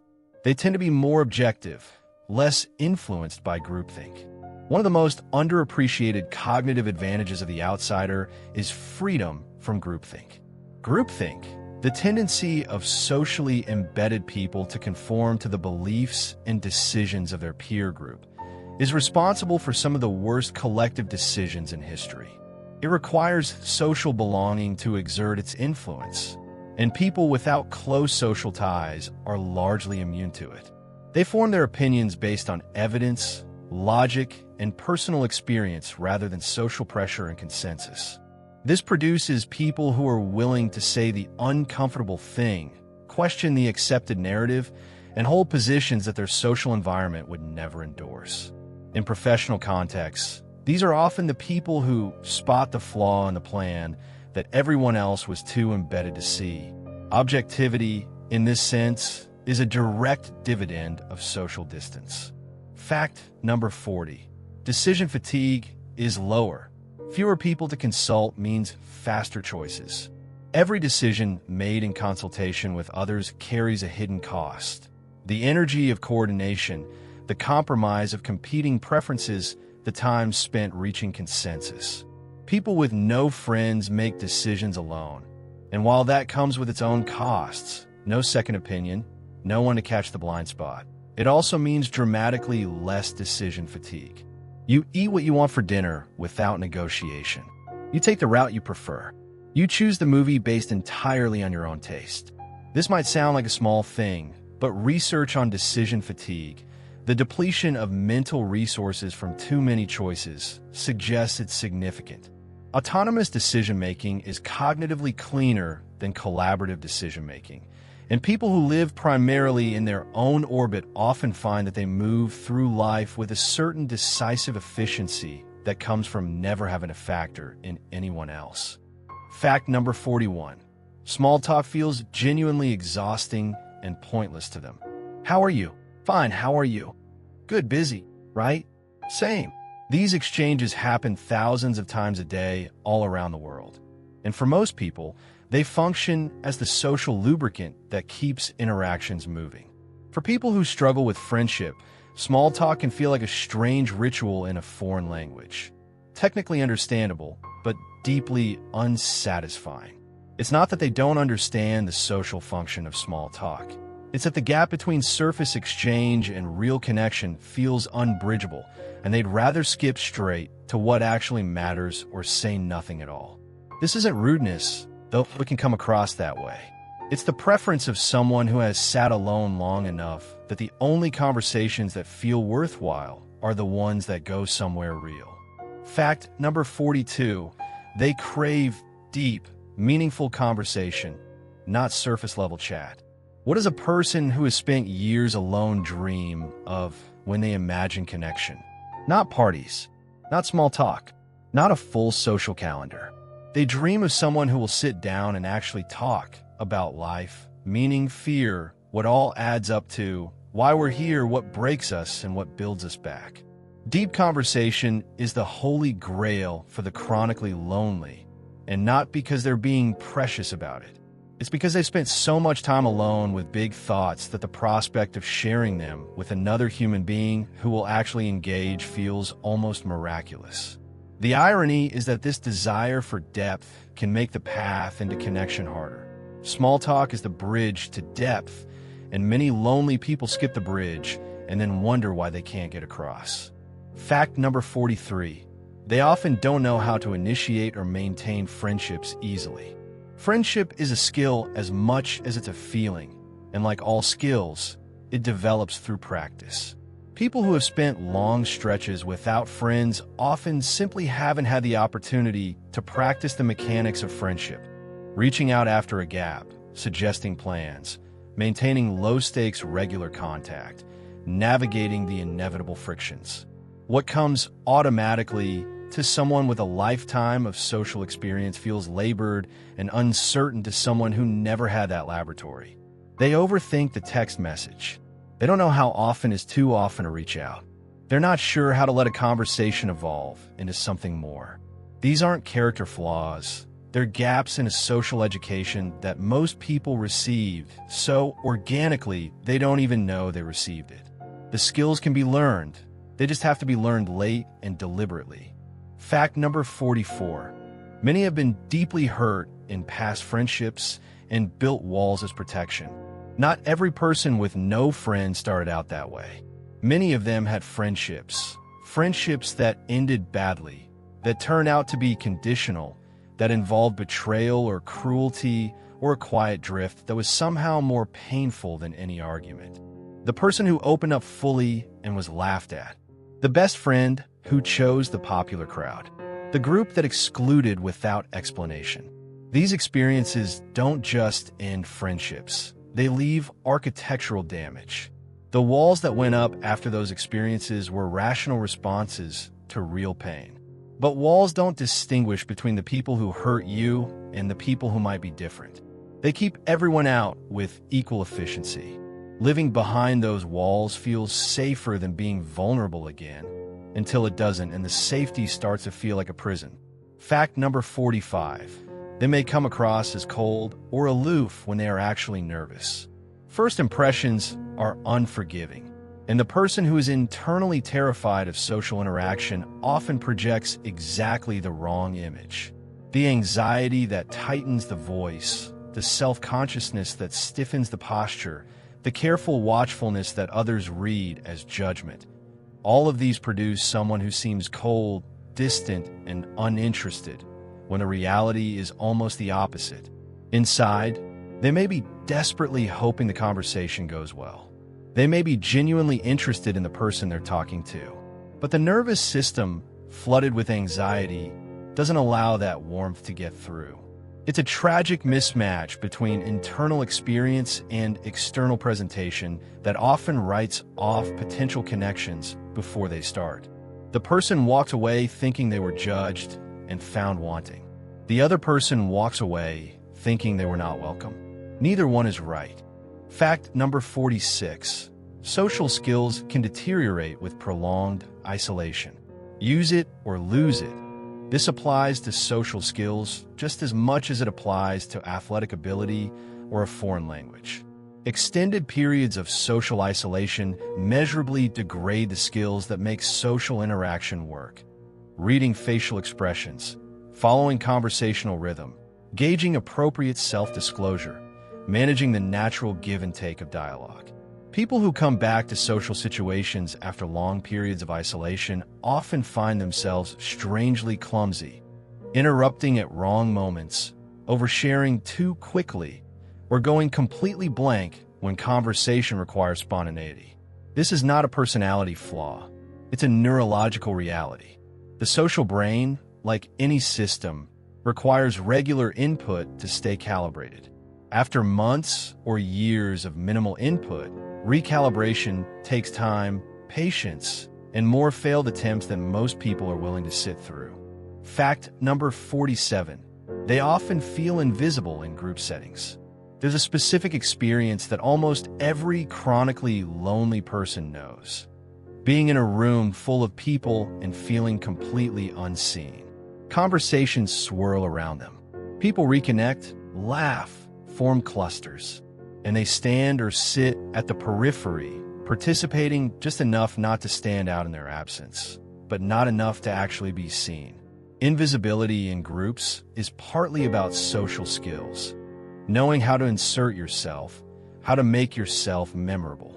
S1: They tend to be more objective, less influenced by groupthink. One of the most underappreciated cognitive advantages of the outsider is freedom from groupthink. Groupthink, the tendency of socially embedded people to conform to the beliefs and decisions of their peer group, is responsible for some of the worst collective decisions in history. It requires social belonging to exert its influence, and people without close social ties are largely immune to it. They form their opinions based on evidence, logic, and personal experience rather than social pressure and consensus. This produces people who are willing to say the uncomfortable thing, question the accepted narrative, and hold positions that their social environment would never endorse. In professional contexts, these are often the people who spot the flaw in the plan that everyone else was too embedded to see. Objectivity, in this sense, is a direct dividend of social distance. Fact number 40. Decision fatigue is lower. Fewer people to consult means faster choices. Every decision made in consultation with others carries a hidden cost. The energy of coordination, the compromise of competing preferences, the time spent reaching consensus. People with no friends make decisions alone. And while that comes with its own costs, no second opinion, no one to catch the blind spot, it also means dramatically less decision fatigue. You eat what you want for dinner without negotiation. You take the route you prefer. You choose the movie based entirely on your own taste. This might sound like a small thing, but research on decision fatigue, the depletion of mental resources from too many choices, suggests it's significant. Autonomous decision-making is cognitively cleaner than collaborative decision-making, and people who live primarily in their own orbit often find that they move through life with a certain decisive efficiency that comes from never having to factor in anyone else. Fact number 41. Small talk feels genuinely exhausting and pointless to them. How are you? Fine, how are you? Good, busy, right? Same. These exchanges happen thousands of times a day all around the world. And for most people, they function as the social lubricant that keeps interactions moving. For people who struggle with friendship, small talk can feel like a strange ritual in a foreign language. Technically understandable, but deeply unsatisfying. It's not that they don't understand the social function of small talk. It's that the gap between surface exchange and real connection feels unbridgeable, and they'd rather skip straight to what actually matters or say nothing at all. This isn't rudeness, though it can come across that way. It's the preference of someone who has sat alone long enough that the only conversations that feel worthwhile are the ones that go somewhere real. Fact number 42. They crave deep, meaningful conversation, not surface-level chat. What does a person who has spent years alone dream of when they imagine connection? Not parties, not small talk, not a full social calendar. They dream of someone who will sit down and actually talk about life, meaning, fear, what all adds up to, why we're here, what breaks us, and what builds us back. Deep conversation is the holy grail for the chronically lonely, and not because they're being precious about it. It's because they've spent so much time alone with big thoughts that the prospect of sharing them with another human being who will actually engage feels almost miraculous. The irony is that this desire for depth can make the path into connection harder. Small talk is the bridge to depth, and many lonely people skip the bridge and then wonder why they can't get across. Fact number 43. They often don't know how to initiate or maintain friendships easily. Friendship is a skill as much as it's a feeling, and like all skills, it develops through practice. People who have spent long stretches without friends often simply haven't had the opportunity to practice the mechanics of friendship, reaching out after a gap, suggesting plans, maintaining low-stakes regular contact, navigating the inevitable frictions. What comes automatically to someone with a lifetime of social experience feels labored and uncertain to someone who never had that laboratory. They overthink the text message. They don't know how often is too often to reach out. They're not sure how to let a conversation evolve into something more. These aren't character flaws. There are gaps in a social education that most people receive so organically they don't even know they received it. The skills can be learned. They just have to be learned late and deliberately. Fact number 44. Many have been deeply hurt in past friendships and built walls as protection. Not every person with no friends started out that way. Many of them had friendships that ended badly, that turned out to be conditional, that involved betrayal or cruelty or a quiet drift that was somehow more painful than any argument. The person who opened up fully and was laughed at. The best friend who chose the popular crowd. The group that excluded without explanation. These experiences don't just end friendships. They leave architectural damage. The walls that went up after those experiences were rational responses to real pain. But walls don't distinguish between the people who hurt you and the people who might be different. They keep everyone out with equal efficiency. Living behind those walls feels safer than being vulnerable again, until it doesn't and the safety starts to feel like a prison. Fact number 45. They may come across as cold or aloof when they are actually nervous. First impressions are unforgiving, and the person who is internally terrified of social interaction often projects exactly the wrong image. The anxiety that tightens the voice, the self-consciousness that stiffens the posture, the careful watchfulness that others read as judgment. All of these produce someone who seems cold, distant, and uninterested, when the reality is almost the opposite. Inside, they may be desperately hoping the conversation goes well. They may be genuinely interested in the person they're talking to. But the nervous system, flooded with anxiety, doesn't allow that warmth to get through. It's a tragic mismatch between internal experience and external presentation that often writes off potential connections before they start. The person walked away thinking they were judged and found wanting. The other person walks away thinking they were not welcome. Neither one is right. Fact number 46. Social skills can deteriorate with prolonged isolation. Use it or lose it. This applies to social skills just as much as it applies to athletic ability or a foreign language. Extended periods of social isolation measurably degrade the skills that make social interaction work. Reading facial expressions, following conversational rhythm, gauging appropriate self-disclosure, managing the natural give and take of dialogue. People who come back to social situations after long periods of isolation often find themselves strangely clumsy, interrupting at wrong moments, oversharing too quickly, or going completely blank when conversation requires spontaneity. This is not a personality flaw. It's a neurological reality. The social brain, like any system, requires regular input to stay calibrated. After months or years of minimal input, recalibration takes time, patience, and more failed attempts than most people are willing to sit through. Fact number 47. They often feel invisible in group settings. There's a specific experience that almost every chronically lonely person knows. Being in a room full of people and feeling completely unseen. Conversations swirl around them. People reconnect, laugh, form clusters, and they stand or sit at the periphery, participating just enough not to stand out in their absence, but not enough to actually be seen. Invisibility in groups is partly about social skills, knowing how to insert yourself, how to make yourself memorable.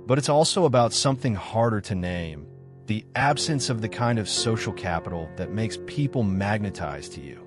S1: But it's also about something harder to name, the absence of the kind of social capital that makes people magnetized to you.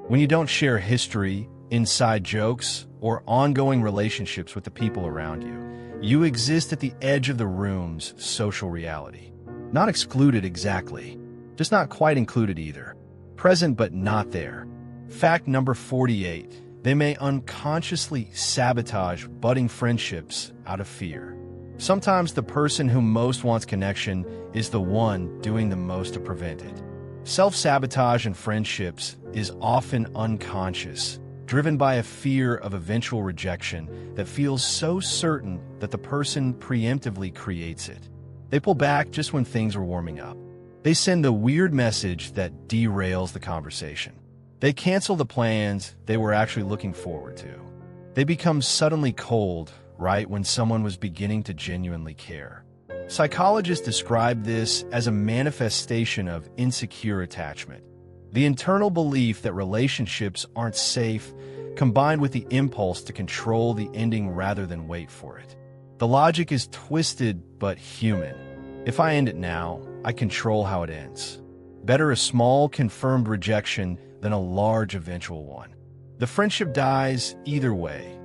S1: When you don't share history, inside jokes, or ongoing relationships with the people around you, you exist at the edge of the room's social reality. Not excluded exactly, just not quite included either. Present but not there. Fact number 48. They may unconsciously sabotage budding friendships out of fear. Sometimes the person who most wants connection is the one doing the most to prevent it. Self-sabotage in friendships is often unconscious, driven by a fear of eventual rejection that feels so certain that the person preemptively creates it. They pull back just when things are warming up. They send the weird message that derails the conversation. They cancel the plans they were actually looking forward to. They become suddenly cold right when someone was beginning to genuinely care. Psychologists describe this as a manifestation of insecure attachment. The internal belief that relationships aren't safe, combined with the impulse to control the ending rather than wait for it. The logic is twisted but human. If I end it now, I control how it ends. Better a small, confirmed rejection than a large eventual one. The friendship dies either way,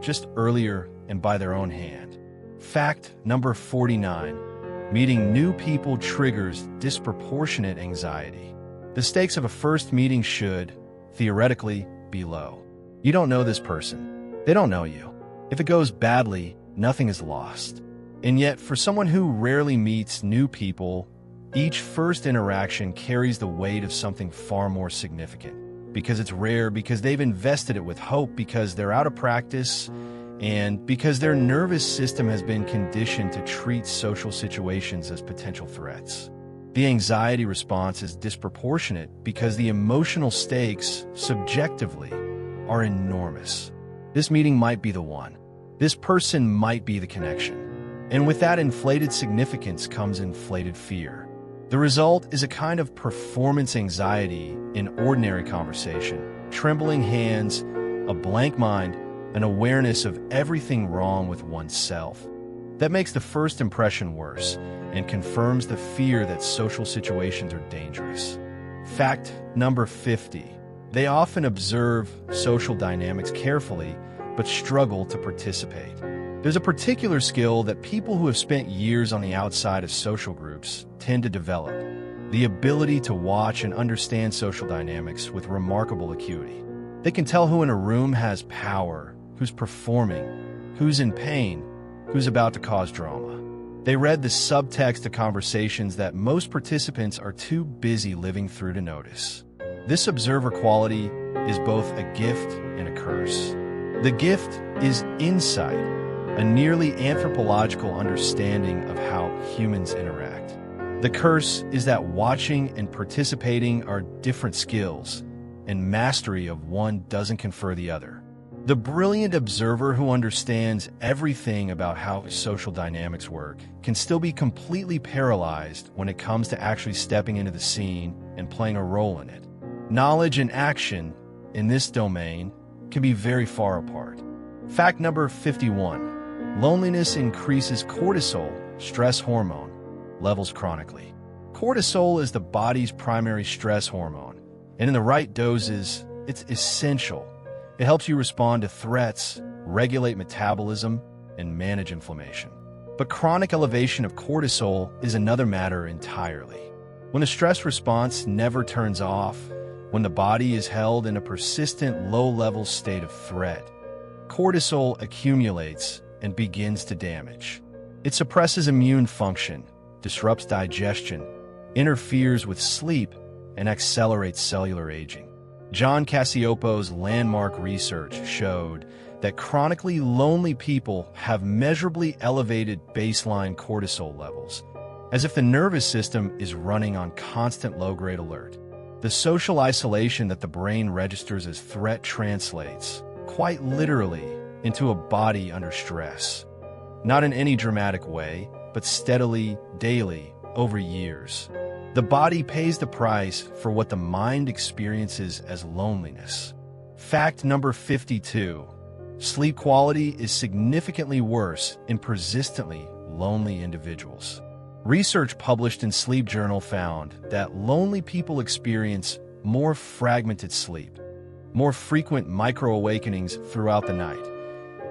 S1: just earlier and by their own hand. Fact number 49. Meeting new people triggers disproportionate anxiety. The stakes of a first meeting should, theoretically, be low. You don't know this person. They don't know you. If it goes badly, nothing is lost. And yet, for someone who rarely meets new people, each first interaction carries the weight of something far more significant. Because it's rare, because they've invested it with hope, because they're out of practice, and because their nervous system has been conditioned to treat social situations as potential threats. The anxiety response is disproportionate because the emotional stakes, subjectively, are enormous. This meeting might be the one. This person might be the connection. And with that inflated significance comes inflated fear. The result is a kind of performance anxiety in ordinary conversation, trembling hands, a blank mind, an awareness of everything wrong with oneself. That makes the first impression worse and confirms the fear that social situations are dangerous. Fact number 50. They often observe social dynamics carefully, but struggle to participate. There's a particular skill that people who have spent years on the outside of social groups tend to develop: the ability to watch and understand social dynamics with remarkable acuity. They can tell who in a room has power, who's performing, who's in pain, who's about to cause drama. They read the subtext to conversations that most participants are too busy living through to notice. This observer quality is both a gift and a curse. The gift is insight, a nearly anthropological understanding of how humans interact. The curse is that watching and participating are different skills, and mastery of one doesn't confer the other. The brilliant observer who understands everything about how social dynamics work can still be completely paralyzed when it comes to actually stepping into the scene and playing a role in it. Knowledge and action in this domain can be very far apart. Fact number 51. Loneliness increases cortisol, stress hormone, levels chronically. Cortisol is the body's primary stress hormone, and in the right doses, it's essential. It helps you respond to threats, regulate metabolism, and manage inflammation. But chronic elevation of cortisol is another matter entirely. When the stress response never turns off, when the body is held in a persistent low-level state of threat, cortisol accumulates and begins to damage. It suppresses immune function, disrupts digestion, interferes with sleep, and accelerates cellular aging. John Cacioppo's landmark research showed that chronically lonely people have measurably elevated baseline cortisol levels, as if the nervous system is running on constant low-grade alert. The social isolation that the brain registers as threat translates, quite literally, into a body under stress. Not in any dramatic way, but steadily, daily, over years. The body pays the price for what the mind experiences as loneliness. Fact number 52. Sleep quality is significantly worse in persistently lonely individuals. Research published in Sleep Journal found that lonely people experience more fragmented sleep, more frequent micro-awakenings throughout the night,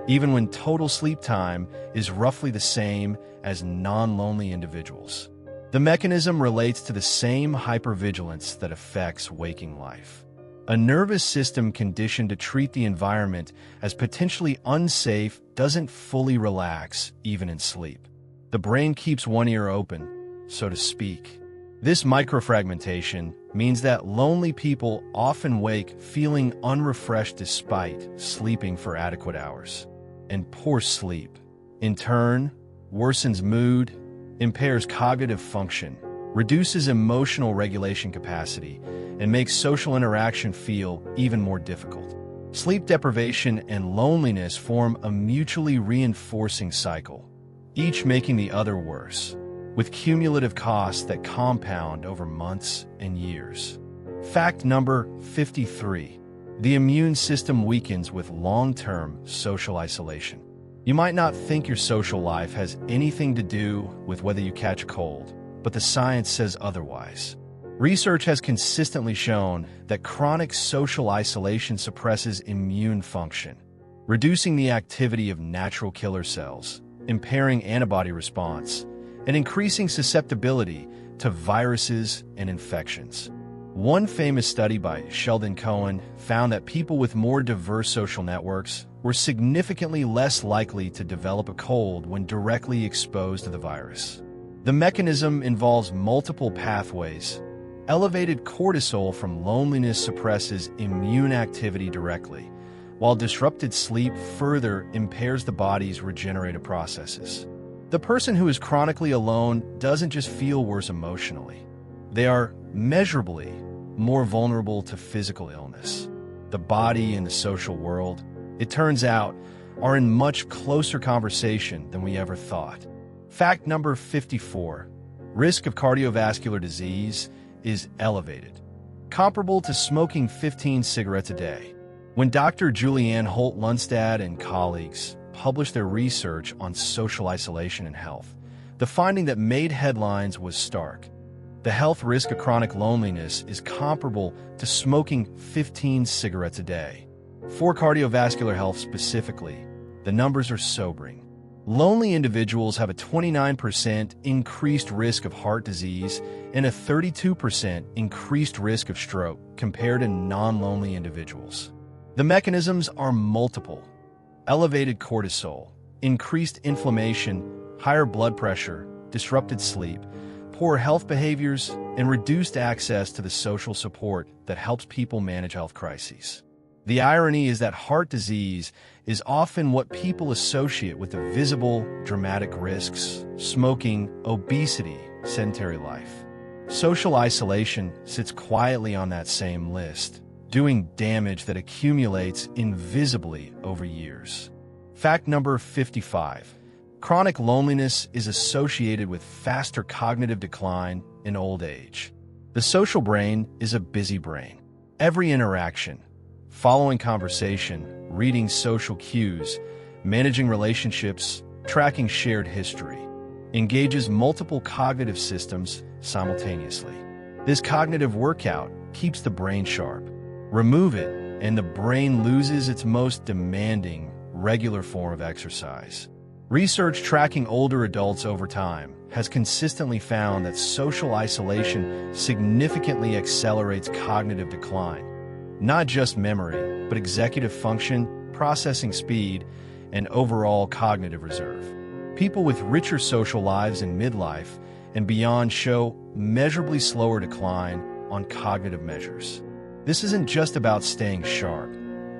S1: even when total sleep time is roughly the same as non-lonely individuals. The mechanism relates to the same hypervigilance that affects waking life. A nervous system conditioned to treat the environment as potentially unsafe doesn't fully relax even in sleep. The brain keeps one ear open, so to speak. This microfragmentation means that lonely people often wake feeling unrefreshed despite sleeping for adequate hours. And poor sleep, in turn, worsens mood, impairs cognitive function, reduces emotional regulation capacity, and makes social interaction feel even more difficult. Sleep deprivation and loneliness form a mutually reinforcing cycle, each making the other worse, with cumulative costs that compound over months and years. Fact number 53. The immune system weakens with long-term social isolation. You might not think your social life has anything to do with whether you catch a cold, but the science says otherwise. Research has consistently shown that chronic social isolation suppresses immune function, reducing the activity of natural killer cells, impairing antibody response, and increasing susceptibility to viruses and infections. One famous study by Sheldon Cohen found that people with more diverse social networks were significantly less likely to develop a cold when directly exposed to the virus. The mechanism involves multiple pathways. Elevated cortisol from loneliness suppresses immune activity directly, while disrupted sleep further impairs the body's regenerative processes. The person who is chronically alone doesn't just feel worse emotionally. They are measurably more vulnerable to physical illness. The body and the social world, it turns out, are in much closer conversation than we ever thought. Fact number 54. Risk of cardiovascular disease is elevated, comparable to smoking 15 cigarettes a day. When Dr. Julianne Holt-Lundstad and colleagues published their research on social isolation and health, the finding that made headlines was stark. The health risk of chronic loneliness is comparable to smoking 15 cigarettes a day. For cardiovascular health specifically, the numbers are sobering. Lonely individuals have a 29% increased risk of heart disease and a 32% increased risk of stroke compared to non-lonely individuals. The mechanisms are multiple: elevated cortisol, increased inflammation, higher blood pressure, disrupted sleep, poor health behaviors, and reduced access to the social support that helps people manage health crises. The irony is that heart disease is often what people associate with the visible, dramatic risks: smoking, obesity, sedentary life. Social isolation sits quietly on that same list, doing damage that accumulates invisibly over years. Fact number 55. Chronic loneliness is associated with faster cognitive decline in old age. The social brain is a busy brain. Every interaction, following conversation, reading social cues, managing relationships, tracking shared history, engages multiple cognitive systems simultaneously. This cognitive workout keeps the brain sharp. Remove it, and the brain loses its most demanding, regular form of exercise. Research tracking older adults over time has consistently found that social isolation significantly accelerates cognitive decline. Not just memory, but executive function, processing speed, and overall cognitive reserve. People with richer social lives in midlife and beyond show measurably slower decline on cognitive measures. This isn't just about staying sharp.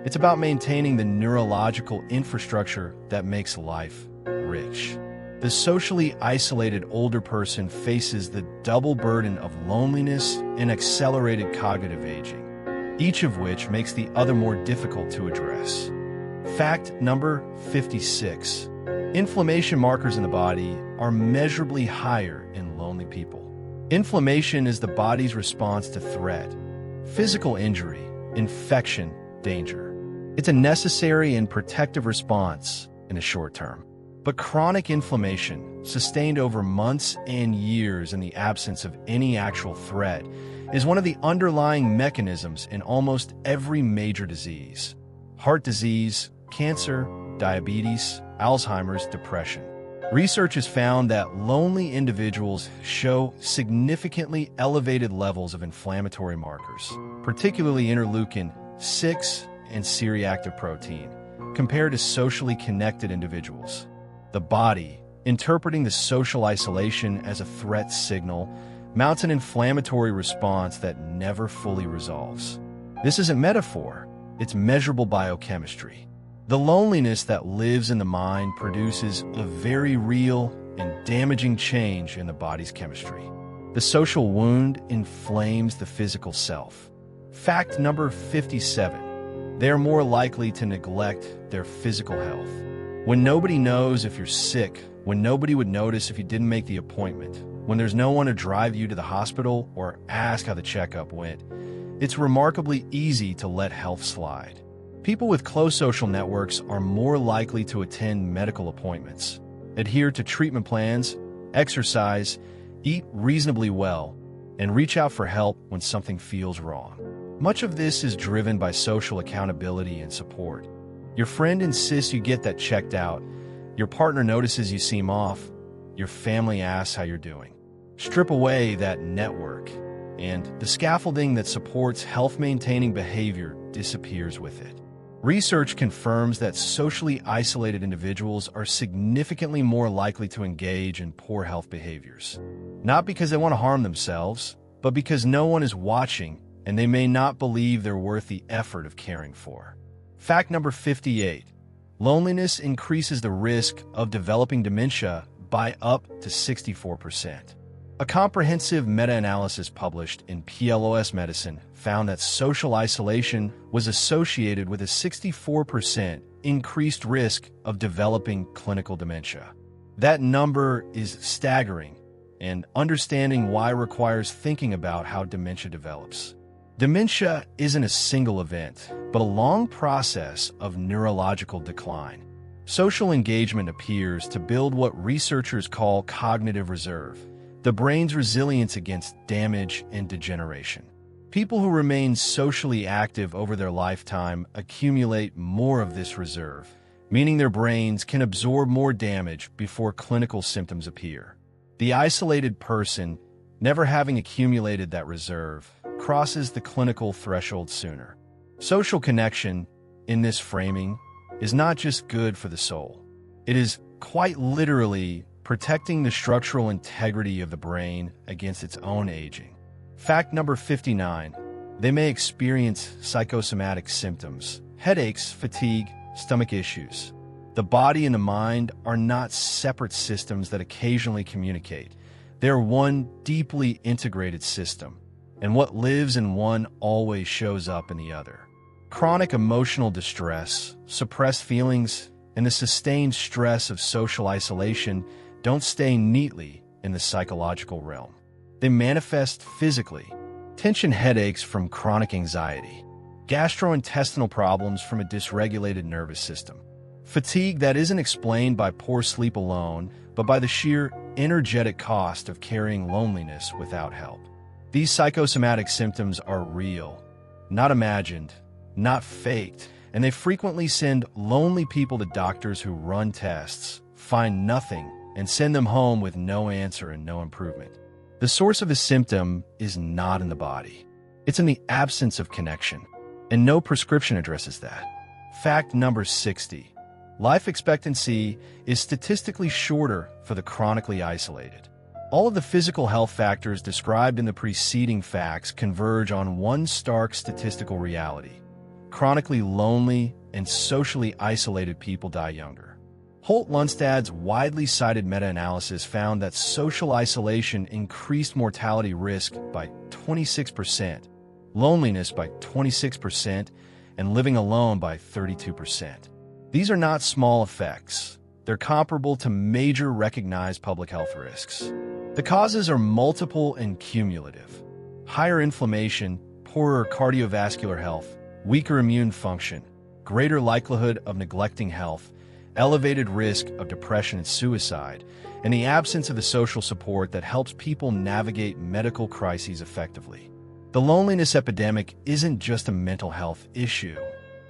S1: It's about maintaining the neurological infrastructure that makes life rich. The socially isolated older person faces the double burden of loneliness and accelerated cognitive aging, each of which makes the other more difficult to address. Fact number 56. Inflammation markers in the body are measurably higher in lonely people. Inflammation is the body's response to threat, physical injury, infection, danger. It's a necessary and protective response in the short term. But chronic inflammation, sustained over months and years in the absence of any actual threat, is one of the underlying mechanisms in almost every major disease: heart disease, cancer, diabetes, Alzheimer's, depression. Research has found that lonely individuals show significantly elevated levels of inflammatory markers, particularly interleukin-6 and C-reactive protein, compared to socially connected individuals. The body, interpreting the social isolation as a threat signal, mounts an inflammatory response that never fully resolves. This isn't metaphor, it's measurable biochemistry. The loneliness that lives in the mind produces a very real and damaging change in the body's chemistry. The social wound inflames the physical self. Fact number 57. They are more likely to neglect their physical health. When nobody knows if you're sick, when nobody would notice if you didn't make the appointment, when there's no one to drive you to the hospital or ask how the checkup went, it's remarkably easy to let health slide. People with close social networks are more likely to attend medical appointments, adhere to treatment plans, exercise, eat reasonably well, and reach out for help when something feels wrong. Much of this is driven by social accountability and support. Your friend insists you get that checked out. Your partner notices you seem off. Your family asks how you're doing. Strip away that network, and the scaffolding that supports health-maintaining behavior disappears with it. Research confirms that socially isolated individuals are significantly more likely to engage in poor health behaviors. Not because they want to harm themselves, but because no one is watching and they may not believe they're worth the effort of caring for. Fact number 58. Loneliness increases the risk of developing dementia by up to 64%. A comprehensive meta-analysis published in PLOS Medicine found that social isolation was associated with a 64% increased risk of developing clinical dementia. That number is staggering, and understanding why requires thinking about how dementia develops. Dementia isn't a single event, but a long process of neurological decline. Social engagement appears to build what researchers call cognitive reserve, the brain's resilience against damage and degeneration. People who remain socially active over their lifetime accumulate more of this reserve, meaning their brains can absorb more damage before clinical symptoms appear. The isolated person, never having accumulated that reserve, crosses the clinical threshold sooner. Social connection, in this framing, is not just good for the soul. It is quite literally protecting the structural integrity of the brain against its own aging. Fact number 59. They may experience psychosomatic symptoms, headaches, fatigue, stomach issues. The body and the mind are not separate systems that occasionally communicate. They are one deeply integrated system, and what lives in one always shows up in the other. Chronic emotional distress, suppressed feelings, and the sustained stress of social isolation don't stay neatly in the psychological realm. They manifest physically. Tension headaches from chronic anxiety, gastrointestinal problems from a dysregulated nervous system, fatigue that isn't explained by poor sleep alone, but by the sheer energetic cost of carrying loneliness without help. These psychosomatic symptoms are real, not imagined, not faked, and they frequently send lonely people to doctors who run tests, find nothing, and send them home with no answer and no improvement. The source of a symptom is not in the body. It's in the absence of connection, and no prescription addresses that. Fact number 60. Life expectancy is statistically shorter for the chronically isolated. All of the physical health factors described in the preceding facts converge on one stark statistical reality. Chronically lonely and socially isolated people die younger. Holt-Lundstad's widely cited meta-analysis found that social isolation increased mortality risk by 26%, loneliness by 26%, and living alone by 32%. These are not small effects. They're comparable to major recognized public health risks. The causes are multiple and cumulative. Higher inflammation, poorer cardiovascular health, weaker immune function, greater likelihood of neglecting health, elevated risk of depression and suicide, and the absence of the social support that helps people navigate medical crises effectively. The loneliness epidemic isn't just a mental health issue.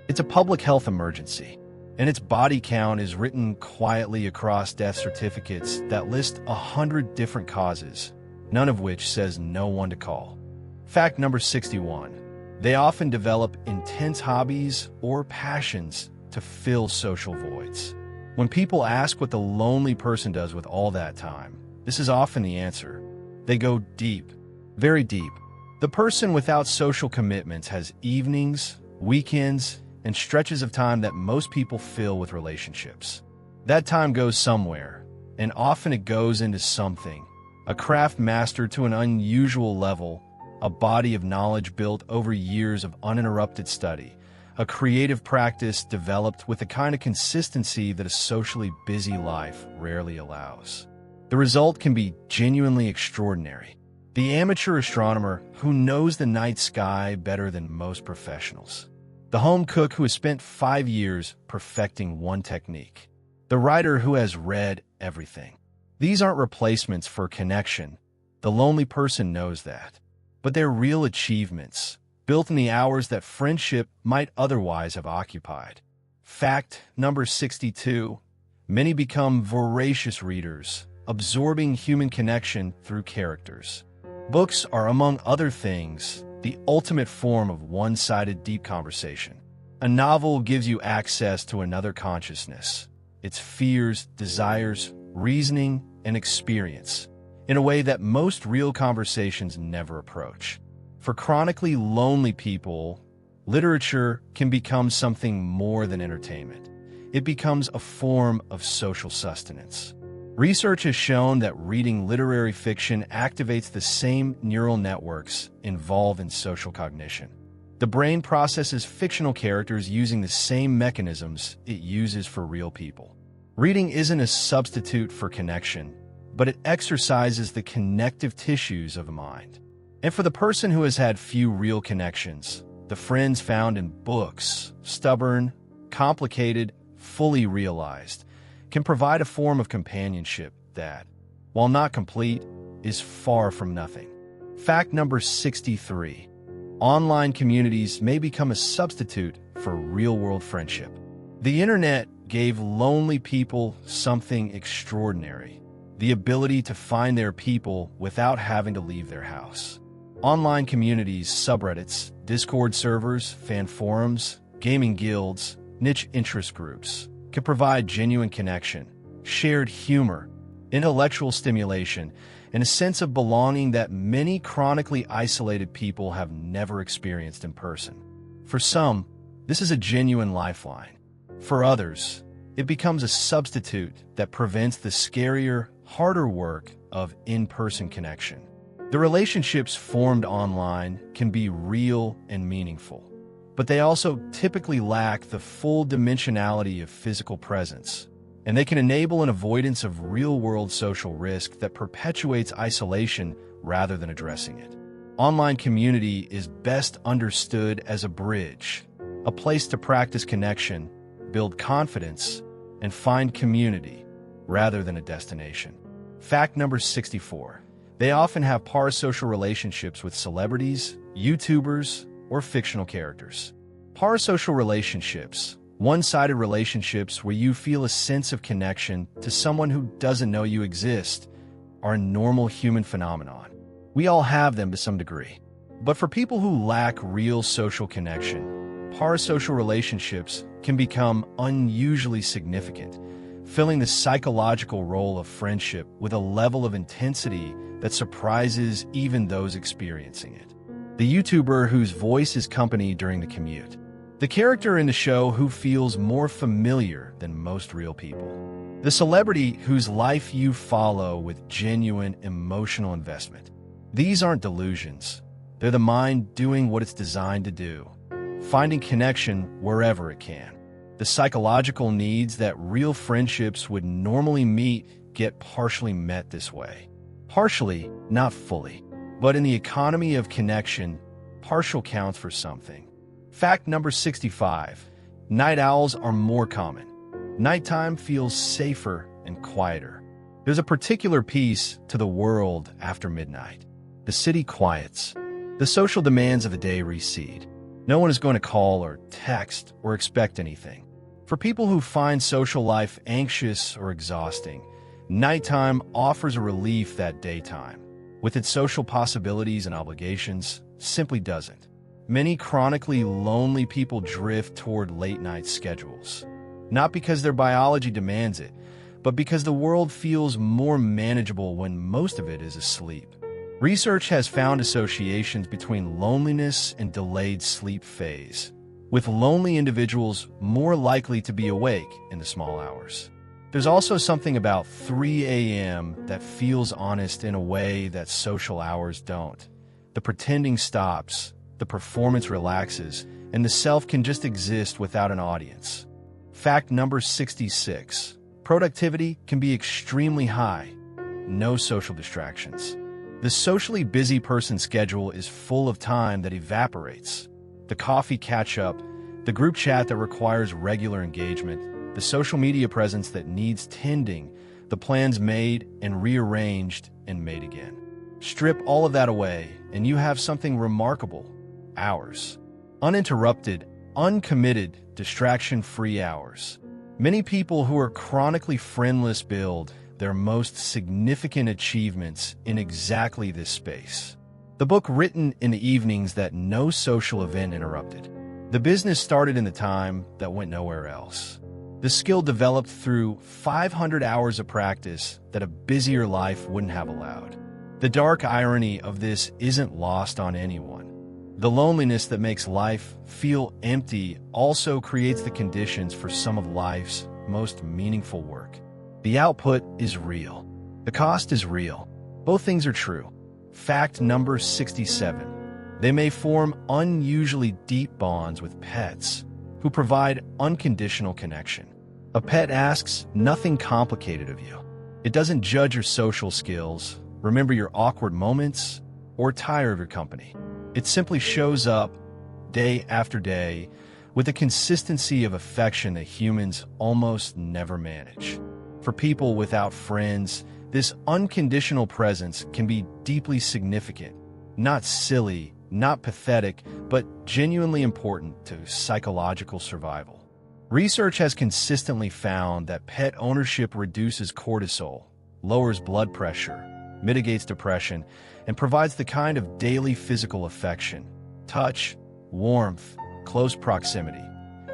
S1: It's a public health emergency, and its body count is written quietly across death certificates that list 100 different causes, none of which says no one to call. Fact number 61. They often develop intense hobbies or passions to fill social voids. When people ask what the lonely person does with all that time, this is often the answer. They go deep, very deep. The person without social commitments has evenings, weekends, and stretches of time that most people fill with relationships. That time goes somewhere, and often it goes into something, a craft mastered to an unusual level, a body of knowledge built over years of uninterrupted study, a creative practice developed with the kind of consistency that a socially busy life rarely allows. The result can be genuinely extraordinary. The amateur astronomer who knows the night sky better than most professionals. The home cook who has spent 5 years perfecting one technique. The writer who has read everything. These aren't replacements for connection. The lonely person knows that. But they're real achievements, built in the hours that friendship might otherwise have occupied. Fact number 62. Many become voracious readers, absorbing human connection through characters. Books are, among other things, the ultimate form of one-sided deep conversation. A novel gives you access to another consciousness, its fears, desires, reasoning, and experience, in a way that most real conversations never approach. For chronically lonely people, literature can become something more than entertainment. It becomes a form of social sustenance. Research has shown that reading literary fiction activates the same neural networks involved in social cognition. The brain processes fictional characters using the same mechanisms it uses for real people. Reading isn't a substitute for connection, but it exercises the connective tissues of the mind. And for the person who has had few real connections, the friends found in books, stubborn, complicated, fully realized, can provide a form of companionship that, while not complete, is far from nothing. Fact number 63. Online communities may become a substitute for real-world friendship. The internet gave lonely people something extraordinary: the ability to find their people without having to leave their house. Online communities, subreddits, Discord servers, fan forums, gaming guilds, niche interest groups can provide genuine connection, shared humor, intellectual stimulation, and a sense of belonging that many chronically isolated people have never experienced in person. For some, this is a genuine lifeline. For others, it becomes a substitute that prevents the scarier, harder work of in-person connection. The relationships formed online can be real and meaningful, but they also typically lack the full dimensionality of physical presence, and they can enable an avoidance of real-world social risk that perpetuates isolation rather than addressing it. Online community is best understood as a bridge, a place to practice connection, build confidence, and find community, rather than a destination. Fact number 64. They often have parasocial relationships with celebrities, YouTubers, or fictional characters. Parasocial relationships, one-sided relationships where you feel a sense of connection to someone who doesn't know you exist, are a normal human phenomenon. We all have them to some degree. But for people who lack real social connection, parasocial relationships can become unusually significant, filling the psychological role of friendship with a level of intensity that surprises even those experiencing it. The YouTuber whose voice is company during the commute. The character in the show who feels more familiar than most real people. The celebrity whose life you follow with genuine emotional investment. These aren't delusions. They're the mind doing what it's designed to do, finding connection wherever it can. The psychological needs that real friendships would normally meet get partially met this way. Partially, not fully. But in the economy of connection, partial counts for something. Fact number 65. Night owls are more common. Nighttime feels safer and quieter. There's a particular peace to the world after midnight. The city quiets. The social demands of the day recede. No one is going to call or text or expect anything. For people who find social life anxious or exhausting, nighttime offers a relief that daytime, with its social possibilities and obligations, simply doesn't. Many chronically lonely people drift toward late-night schedules, not because their biology demands it, but because the world feels more manageable when most of it is asleep. Research has found associations between loneliness and delayed sleep phase, with lonely individuals more likely to be awake in the small hours. There's also something about 3 a.m. that feels honest in a way that social hours don't. The pretending stops, the performance relaxes, and the self can just exist without an audience. Fact number 66. Productivity can be extremely high. No social distractions. The socially busy person's schedule is full of time that evaporates. The coffee catch-up, the group chat that requires regular engagement, the social media presence that needs tending, the plans made and rearranged and made again. Strip all of that away, and you have something remarkable. Hours. Uninterrupted, uncommitted, distraction-free hours. Many people who are chronically friendless build their most significant achievements in exactly this space. The book written in the evenings that no social event interrupted. The business started in the time that went nowhere else. The skill developed through 500 hours of practice that a busier life wouldn't have allowed. The dark irony of this isn't lost on anyone. The loneliness that makes life feel empty also creates the conditions for some of life's most meaningful work. The output is real. The cost is real. Both things are true. Fact number 67. They may form unusually deep bonds with pets who provide unconditional connection. A pet asks nothing complicated of you. It doesn't judge your social skills, remember your awkward moments, or tire of your company. It simply shows up day after day with a consistency of affection that humans almost never manage. For people without friends, this unconditional presence can be deeply significant, not silly, not pathetic, but genuinely important to psychological survival. Research has consistently found that pet ownership reduces cortisol, lowers blood pressure, mitigates depression, and provides the kind of daily physical affection, touch, warmth, close proximity,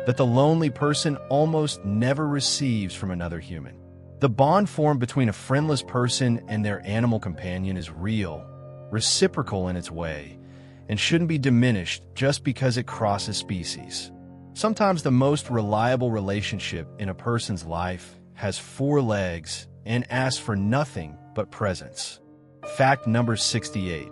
S1: that the lonely person almost never receives from another human. The bond formed between a friendless person and their animal companion is real, reciprocal in its way, and shouldn't be diminished just because it crosses species. Sometimes the most reliable relationship in a person's life has 4 legs and asks for nothing but presence. Fact number 68.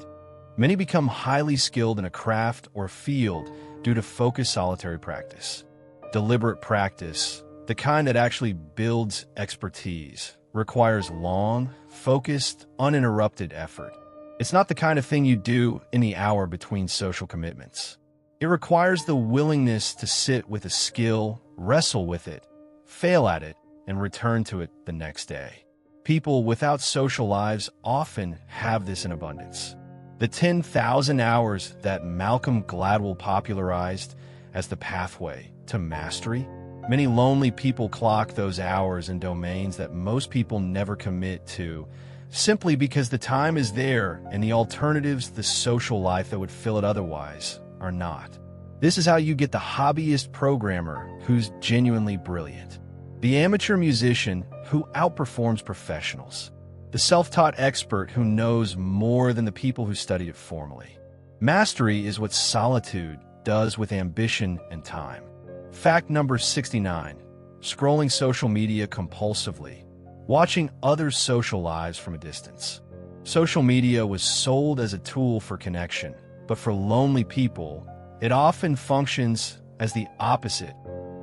S1: Many become highly skilled in a craft or field due to focused solitary practice. Deliberate practice, the kind that actually builds expertise, requires long, focused, uninterrupted effort. It's not the kind of thing you do in the hour between social commitments. It requires the willingness to sit with a skill, wrestle with it, fail at it, and return to it the next day. People without social lives often have this in abundance. The 10,000 hours that Malcolm Gladwell popularized as the pathway to mastery. Many lonely people clock those hours in domains that most people never commit to, simply because the time is there and the alternatives, the social life that would fill it otherwise, are not. This is how you get the hobbyist programmer who's genuinely brilliant, the amateur musician who outperforms professionals, the self-taught expert who knows more than the people who studied it formally. Mastery is what solitude does with ambition and time. Fact number 69. Scrolling social media compulsively, watching others' social lives from a distance. Social media was sold as a tool for connection, but for lonely people, it often functions as the opposite,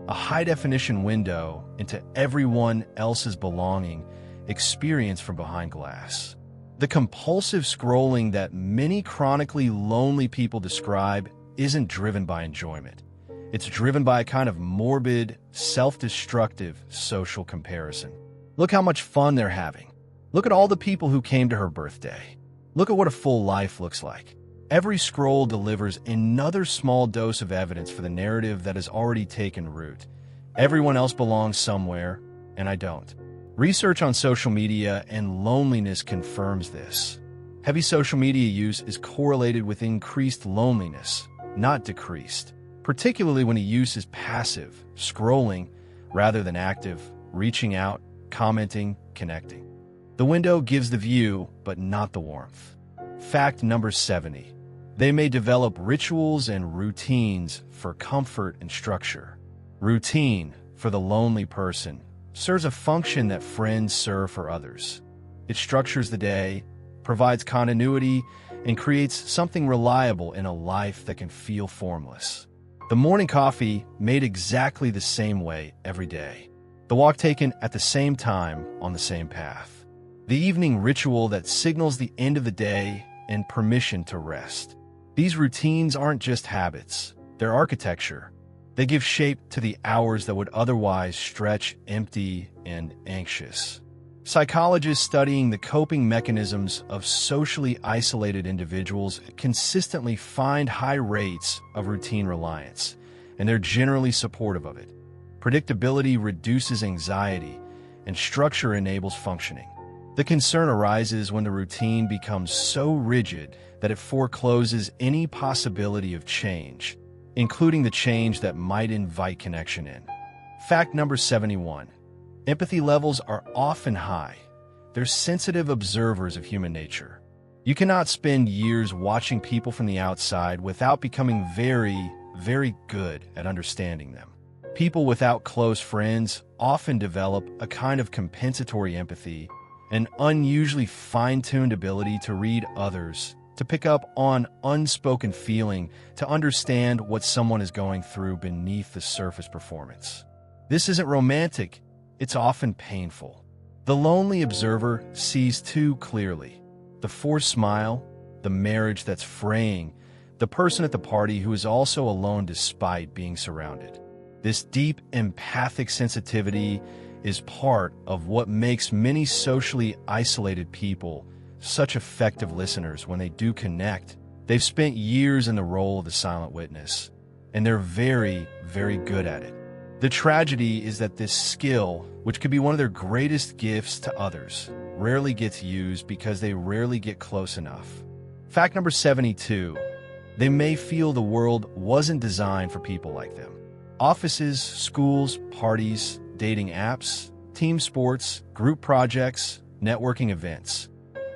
S1: a high-definition window into everyone else's belonging experience from behind glass. The compulsive scrolling that many chronically lonely people describe isn't driven by enjoyment. It's driven by a kind of morbid, self-destructive social comparison. Look how much fun they're having. Look at all the people who came to her birthday. Look at what a full life looks like. Every scroll delivers another small dose of evidence for the narrative that has already taken root. Everyone else belongs somewhere, and I don't. Research on social media and loneliness confirms this. Heavy social media use is correlated with increased loneliness, not decreased, particularly when the use is passive, scrolling, rather than active, reaching out, commenting, connecting. The window gives the view, but not the warmth. Fact number 70. They may develop rituals and routines for comfort and structure. Routine, for the lonely person, serves a function that friends serve for others. It structures the day, provides continuity, and creates something reliable in a life that can feel formless. The morning coffee made exactly the same way every day. The walk taken at the same time on the same path. The evening ritual that signals the end of the day and permission to rest. These routines aren't just habits, they're architecture. They give shape to the hours that would otherwise stretch empty and anxious. Psychologists studying the coping mechanisms of socially isolated individuals consistently find high rates of routine reliance, and they're generally supportive of it. Predictability reduces anxiety, and structure enables functioning. The concern arises when the routine becomes so rigid that it forecloses any possibility of change, including the change that might invite connection in. Fact number 71. Empathy levels are often high. They're sensitive observers of human nature. You cannot spend years watching people from the outside without becoming very, very good at understanding them. People without close friends often develop a kind of compensatory empathy, an unusually fine-tuned ability to read others, to pick up on unspoken feeling, to understand what someone is going through beneath the surface performance. This isn't romantic, it's often painful. The lonely observer sees too clearly. The forced smile, the marriage that's fraying, the person at the party who is also alone despite being surrounded. This deep empathic sensitivity is part of what makes many socially isolated people such effective listeners. When they do connect, they've spent years in the role of the silent witness, and they're very, very good at it. The tragedy is that this skill, which could be one of their greatest gifts to others, rarely gets used because they rarely get close enough. Fact number 72. They may feel the world wasn't designed for people like them. Offices, schools, parties, dating apps, team sports, group projects, networking events.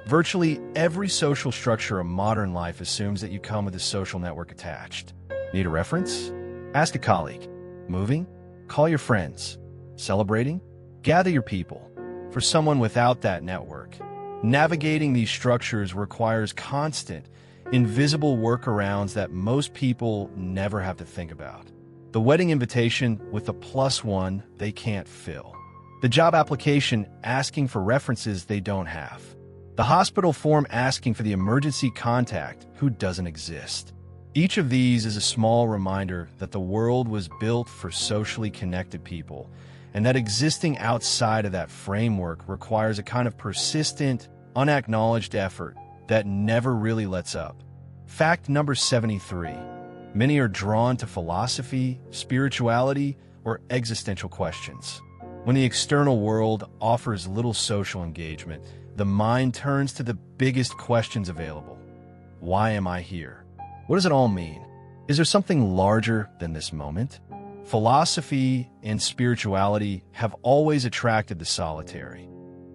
S1: Virtually every social structure of modern life assumes that you come with a social network attached. Need a reference? Ask a colleague. Moving? Call your friends. Celebrating? Gather your people. For someone without that network, navigating these structures requires constant, invisible workarounds that most people never have to think about. The wedding invitation with a +1 they can't fill. The job application asking for references they don't have. The hospital form asking for the emergency contact who doesn't exist. Each of these is a small reminder that the world was built for socially connected people, and that existing outside of that framework requires a kind of persistent, unacknowledged effort that never really lets up. Fact number 73. Many are drawn to philosophy, spirituality, or existential questions. When the external world offers little social engagement, the mind turns to the biggest questions available. Why am I here? What does it all mean? Is there something larger than this moment? Philosophy and spirituality have always attracted the solitary.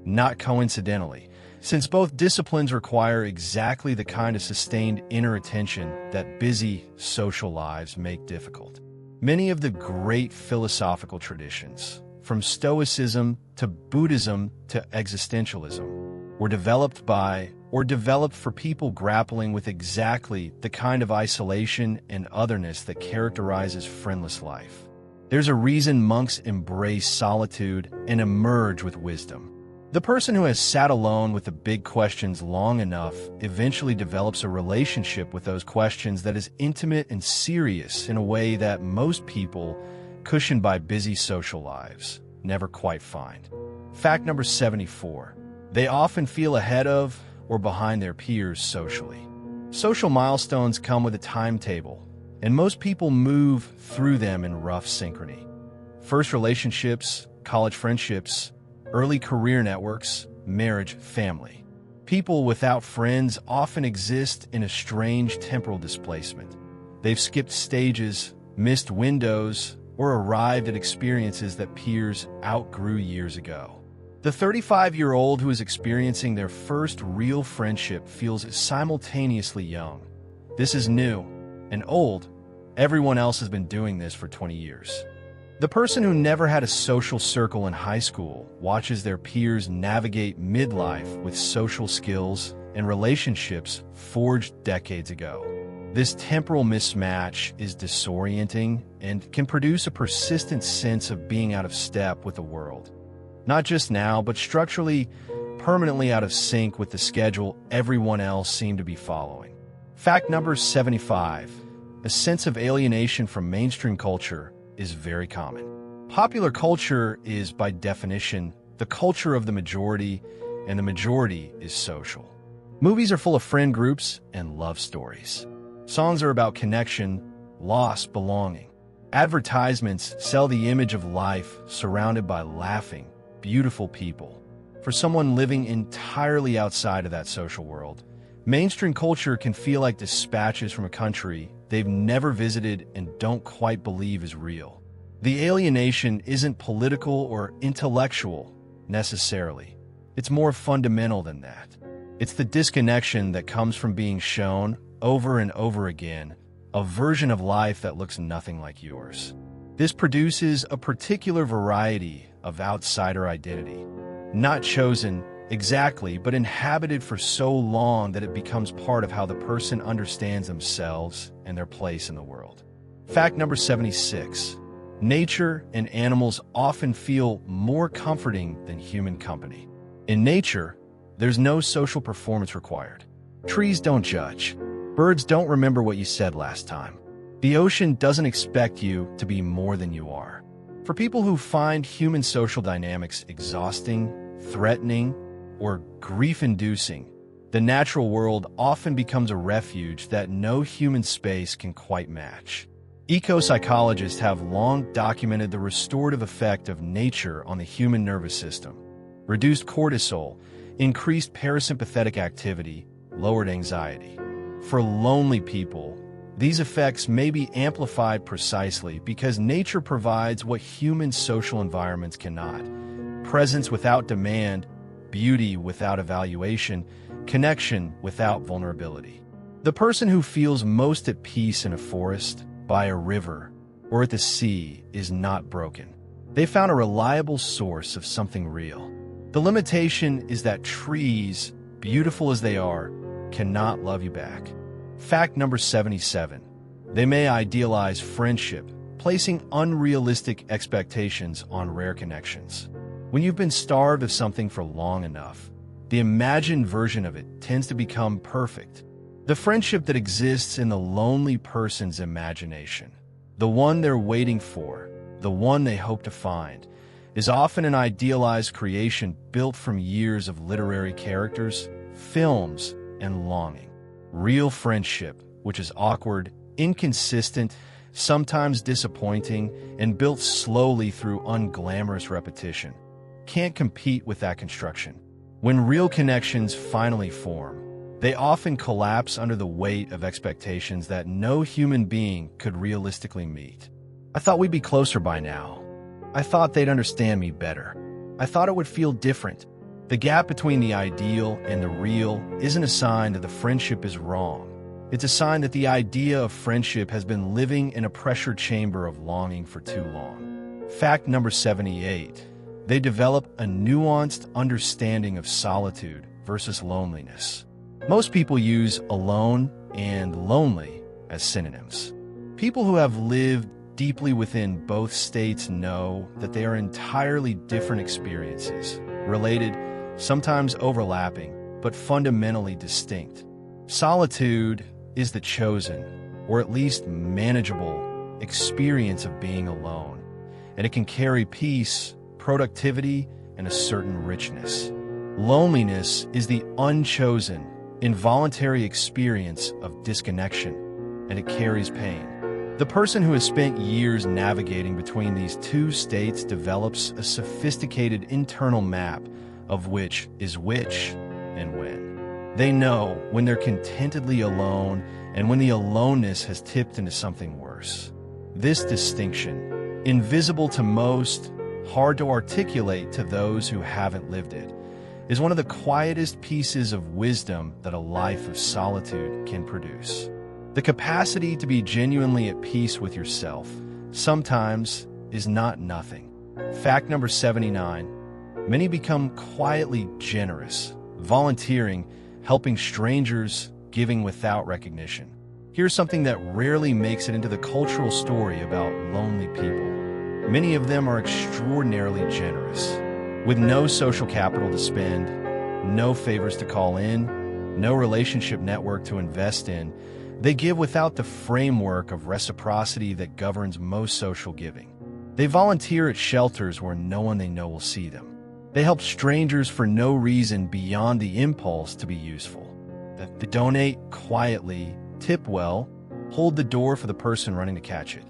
S1: Not coincidentally, since both disciplines require exactly the kind of sustained inner attention that busy social lives make difficult. Many of the great philosophical traditions, from Stoicism to Buddhism to existentialism, were developed for people grappling with exactly the kind of isolation and otherness that characterizes friendless life. There's a reason monks embrace solitude and emerge with wisdom. The person who has sat alone with the big questions long enough eventually develops a relationship with those questions that is intimate and serious in a way that most people, cushioned by busy social lives, never quite find. Fact number 74. They often feel ahead of or behind their peers socially. Social milestones come with a timetable, and most people move through them in rough synchrony. First relationships, college friendships, early career networks, marriage, family. People without friends often exist in a strange temporal displacement. They've skipped stages, missed windows, or arrived at experiences that peers outgrew years ago. The 35-year-old who is experiencing their first real friendship feels simultaneously young. This is new and old. Everyone else has been doing this for 20 years. The person who never had a social circle in high school watches their peers navigate midlife with social skills and relationships forged decades ago. This temporal mismatch is disorienting and can produce a persistent sense of being out of step with the world. Not just now, but structurally, permanently out of sync with the schedule everyone else seemed to be following. Fact number 75. A sense of alienation from mainstream culture is very common. Popular culture is, by definition, the culture of the majority, and the majority is social. Movies are full of friend groups and love stories. Songs are about connection, loss, belonging. Advertisements sell the image of life surrounded by laughing, beautiful people. For someone living entirely outside of that social world, mainstream culture can feel like dispatches from a country they've never visited and don't quite believe is real. The alienation isn't political or intellectual, necessarily. It's more fundamental than that. It's the disconnection that comes from being shown, over and over again, a version of life that looks nothing like yours. This produces a particular variety of outsider identity, not chosen exactly, but inhabited for so long that it becomes part of how the person understands themselves and their place in the world. Fact number 76. Nature and animals often feel more comforting than human company. In nature, there's no social performance required. Trees don't judge. Birds don't remember what you said last time. The ocean doesn't expect you to be more than you are. For people who find human social dynamics exhausting, threatening, or grief-inducing, the natural world often becomes a refuge that no human space can quite match. Eco-psychologists have long documented the restorative effect of nature on the human nervous system. Reduced cortisol, increased parasympathetic activity, lowered anxiety. For lonely people, these effects may be amplified precisely because nature provides what human social environments cannot: presence without demand, beauty without evaluation, connection without vulnerability. The person who feels most at peace in a forest, by a river, or at the sea is not broken. They found a reliable source of something real. The limitation is that trees, beautiful as they are, cannot love you back. Fact number 77. They may idealize friendship, placing unrealistic expectations on rare connections. When you've been starved of something for long enough, the imagined version of it tends to become perfect. The friendship that exists in the lonely person's imagination, the one they're waiting for, the one they hope to find, is often an idealized creation built from years of literary characters, films, and longing. Real friendship, which is awkward, inconsistent, sometimes disappointing, and built slowly through unglamorous repetition, can't compete with that construction. When real connections finally form, they often collapse under the weight of expectations that no human being could realistically meet. I thought we'd be closer by now. I thought they'd understand me better. I thought it would feel different. The gap between the ideal and the real isn't a sign that the friendship is wrong. It's a sign that the idea of friendship has been living in a pressure chamber of longing for too long. Fact number 78. They develop a nuanced understanding of solitude versus loneliness. Most people use alone and lonely as synonyms. People who have lived deeply within both states know that they are entirely different experiences, related, sometimes overlapping, but fundamentally distinct. Solitude is the chosen, or at least manageable, experience of being alone, and it can carry peace, productivity, and a certain richness. Loneliness is the unchosen, involuntary experience of disconnection, and it carries pain. The person who has spent years navigating between these two states develops a sophisticated internal map of which is which and when. They know when they're contentedly alone and when the aloneness has tipped into something worse. This distinction, invisible to most, hard to articulate to those who haven't lived it, is one of the quietest pieces of wisdom that a life of solitude can produce. The capacity to be genuinely at peace with yourself sometimes is not nothing. Fact number 79. Many become quietly generous, volunteering, helping strangers, giving without recognition. Here's something that rarely makes it into the cultural story about lonely people. Many of them are extraordinarily generous. With no social capital to spend, no favors to call in, no relationship network to invest in, they give without the framework of reciprocity that governs most social giving. They volunteer at shelters where no one they know will see them. They help strangers for no reason beyond the impulse to be useful. They donate quietly, tip well, hold the door for the person running to catch it.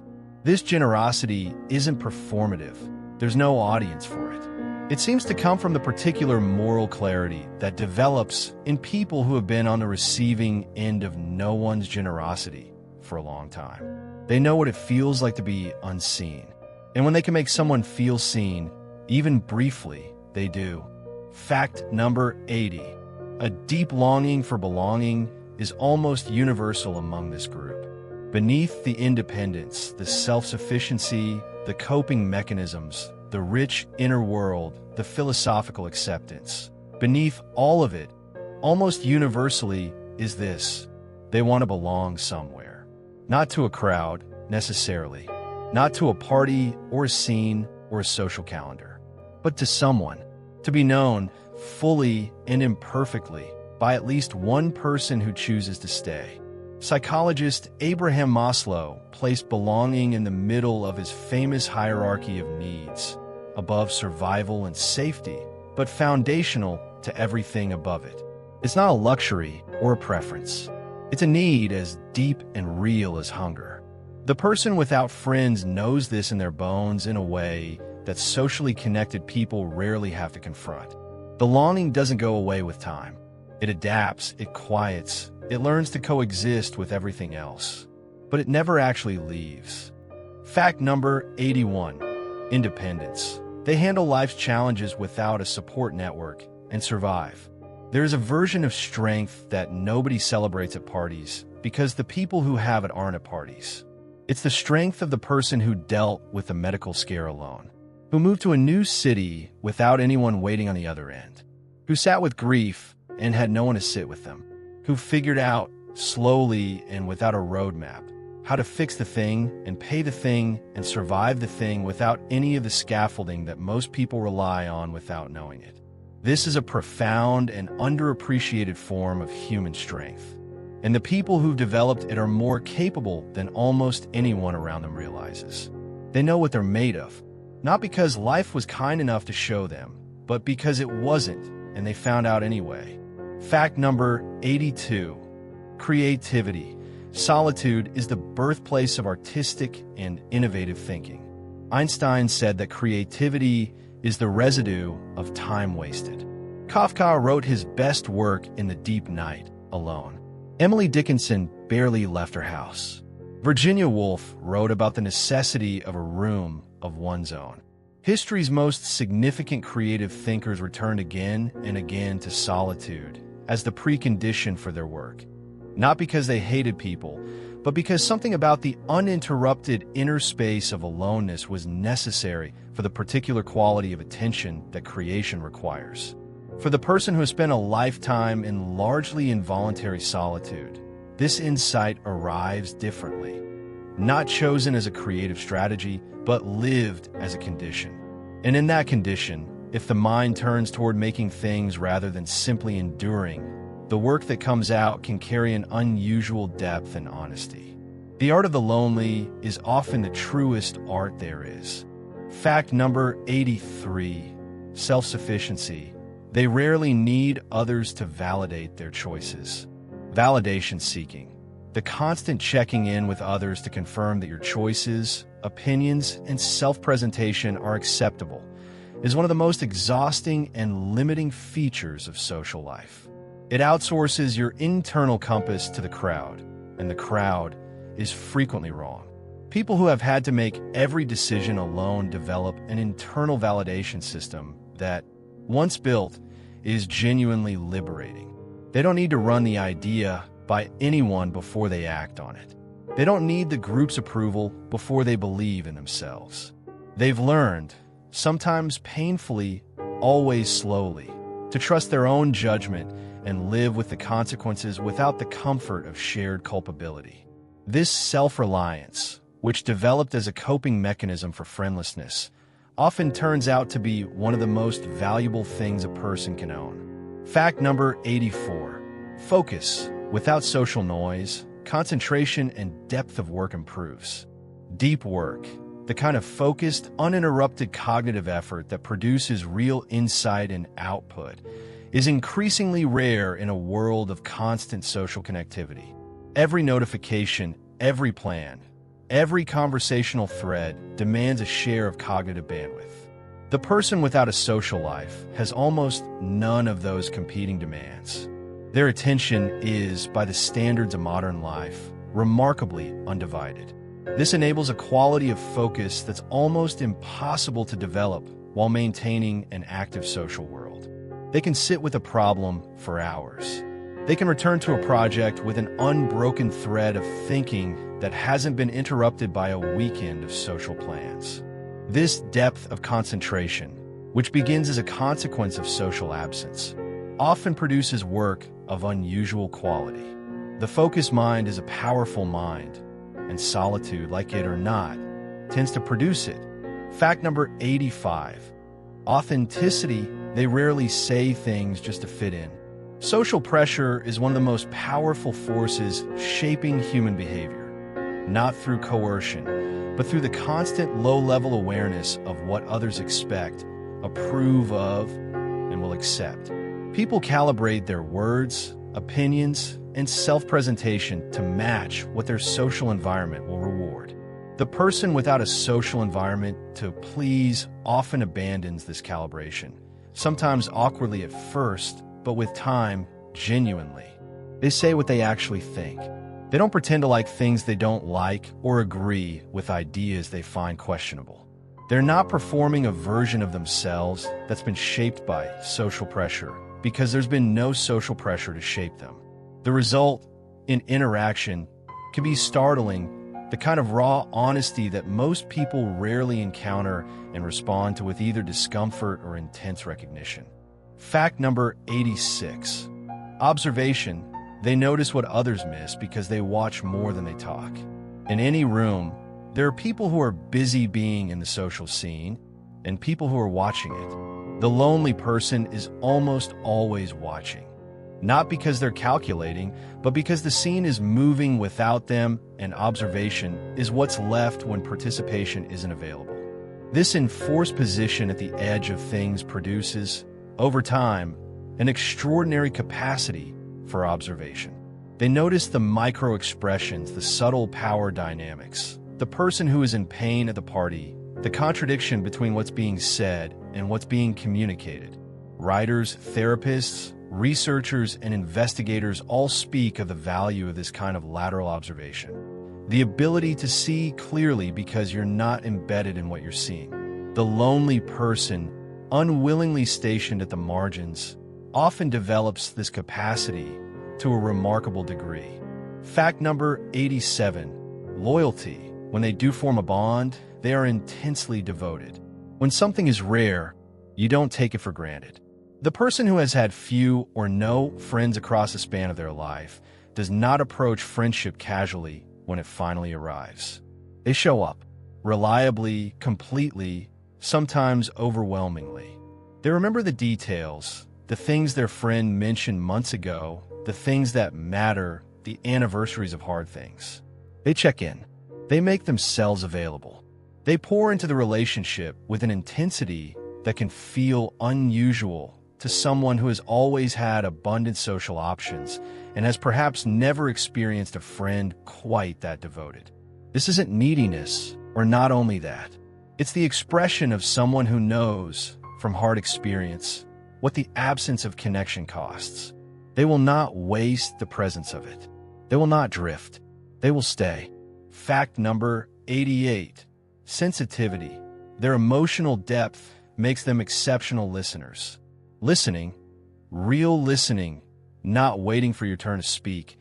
S1: This generosity isn't performative. There's no audience for it. It seems to come from the particular moral clarity that develops in people who have been on the receiving end of no one's generosity for a long time. They know what it feels like to be unseen. And when they can make someone feel seen, even briefly, they do. Fact number 80. A deep longing for belonging is almost universal among this group. Beneath the independence, the self-sufficiency, the coping mechanisms, the rich inner world, the philosophical acceptance, beneath all of it, almost universally, is this: they want to belong somewhere. Not to a crowd, necessarily. Not to a party or a scene or a social calendar, but to someone. To be known, fully and imperfectly, by at least one person who chooses to stay. Psychologist Abraham Maslow placed belonging in the middle of his famous hierarchy of needs, above survival and safety, but foundational to everything above it. It's not a luxury or a preference. It's a need as deep and real as hunger. The person without friends knows this in their bones in a way that socially connected people rarely have to confront. The longing doesn't go away with time. It adapts, it quiets, it learns to coexist with everything else. But it never actually leaves. Fact number 81. Independence. They handle life's challenges without a support network and survive. There is a version of strength that nobody celebrates at parties because the people who have it aren't at parties. It's the strength of the person who dealt with a medical scare alone, who moved to a new city without anyone waiting on the other end, who sat with grief and had no one to sit with them, who figured out, slowly and without a roadmap, how to fix the thing and pay the thing and survive the thing without any of the scaffolding that most people rely on without knowing it. This is a profound and underappreciated form of human strength. And the people who've developed it are more capable than almost anyone around them realizes. They know what they're made of, not because life was kind enough to show them, but because it wasn't, and they found out anyway. Fact number 82. Creativity. Solitude is the birthplace of artistic and innovative thinking. Einstein said that creativity is the residue of time wasted. Kafka wrote his best work in the deep night, alone. Emily Dickinson barely left her house. Virginia Woolf wrote about the necessity of a room of one's own. History's most significant creative thinkers returned again and again to solitude as the precondition for their work. Not because they hated people, but because something about the uninterrupted inner space of aloneness was necessary for the particular quality of attention that creation requires. For the person who has spent a lifetime in largely involuntary solitude, this insight arrives differently. Not chosen as a creative strategy, but lived as a condition. And in that condition, if the mind turns toward making things rather than simply enduring, the work that comes out can carry an unusual depth and honesty. The art of the lonely is often the truest art there is. Fact number 83. Self-sufficiency. They rarely need others to validate their choices. Validation seeking. The constant checking in with others to confirm that your choices, opinions, and self-presentation are acceptable is one of the most exhausting and limiting features of social life. It outsources your internal compass to the crowd, and the crowd is frequently wrong. People who have had to make every decision alone develop an internal validation system that, once built, is genuinely liberating. They don't need to run the idea by anyone before they act on it. They don't need the group's approval before they believe in themselves. They've learned, sometimes painfully, always slowly, to trust their own judgment and live with the consequences without the comfort of shared culpability. This self-reliance, which developed as a coping mechanism for friendlessness, often turns out to be one of the most valuable things a person can own. Fact number 84. Focus. Without social noise, concentration and depth of work improves. Deep work, the kind of focused, uninterrupted cognitive effort that produces real insight and output, is increasingly rare in a world of constant social connectivity. Every notification, every plan, every conversational thread demands a share of cognitive bandwidth. The person without a social life has almost none of those competing demands. Their attention is, by the standards of modern life, remarkably undivided. This enables a quality of focus that's almost impossible to develop while maintaining an active social world. They can sit with a problem for hours. They can return to a project with an unbroken thread of thinking that hasn't been interrupted by a weekend of social plans. This depth of concentration, which begins as a consequence of social absence, often produces work of unusual quality. The focused mind is a powerful mind, and solitude, like it or not, tends to produce it. Fact number 85. Authenticity. They rarely say things just to fit in. Social pressure is one of the most powerful forces shaping human behavior, not through coercion, but through the constant low-level awareness of what others expect, approve of, and will accept. People calibrate their words, opinions, and self-presentation to match what their social environment will reward. The person without a social environment to please often abandons this calibration, sometimes awkwardly at first, but with time, genuinely. They say what they actually think. They don't pretend to like things they don't like or agree with ideas they find questionable. They're not performing a version of themselves that's been shaped by social pressure because there's been no social pressure to shape them. The result in interaction can be startling, the kind of raw honesty that most people rarely encounter and respond to with either discomfort or intense recognition. Fact number 86. Observation. They notice what others miss because they watch more than they talk. In any room, there are people who are busy being in the social scene and people who are watching it. The lonely person is almost always watching. Not because they're calculating, but because the scene is moving without them, and observation is what's left when participation isn't available. This enforced position at the edge of things produces, over time, an extraordinary capacity for observation. They notice the micro-expressions, the subtle power dynamics, the person who is in pain at the party, the contradiction between what's being said and what's being communicated. Writers, therapists, researchers, and investigators all speak of the value of this kind of lateral observation. The ability to see clearly because you're not embedded in what you're seeing. The lonely person, unwillingly stationed at the margins, often develops this capacity to a remarkable degree. Fact number 87. Loyalty. When they do form a bond, they are intensely devoted. When something is rare, you don't take it for granted. The person who has had few or no friends across the span of their life does not approach friendship casually when it finally arrives. They show up, reliably, completely, sometimes overwhelmingly. They remember the details, the things their friend mentioned months ago, the things that matter, the anniversaries of hard things. They check in. They make themselves available. They pour into the relationship with an intensity that can feel unusual to someone who has always had abundant social options and has perhaps never experienced a friend quite that devoted. This isn't neediness, or not only that. It's the expression of someone who knows, from hard experience, what the absence of connection costs. They will not waste the presence of it. They will not drift. They will stay. Fact number 88. Sensitivity. Their emotional depth makes them exceptional listeners. Listening, real listening, not waiting for your turn to speak,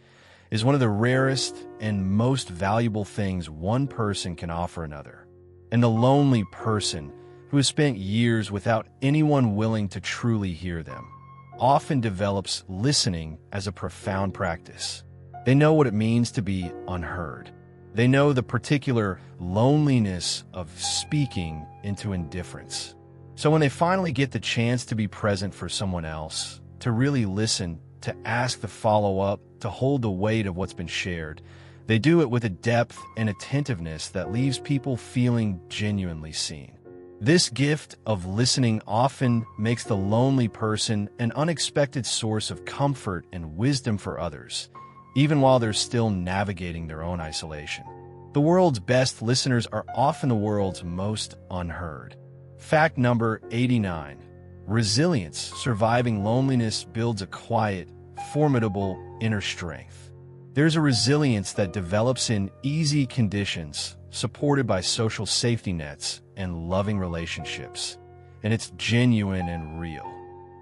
S1: is one of the rarest and most valuable things one person can offer another. And the lonely person who has spent years without anyone willing to truly hear them often develops listening as a profound practice. They know what it means to be unheard. They know the particular loneliness of speaking into indifference. So when they finally get the chance to be present for someone else, to really listen, to ask the follow-up, to hold the weight of what's been shared, they do it with a depth and attentiveness that leaves people feeling genuinely seen. This gift of listening often makes the lonely person an unexpected source of comfort and wisdom for others, even while they're still navigating their own isolation. The world's best listeners are often the world's most unheard. Fact number 89. Resilience, surviving loneliness, builds a quiet, formidable inner strength. There's a resilience that develops in easy conditions, supported by social safety nets and loving relationships, and it's genuine and real.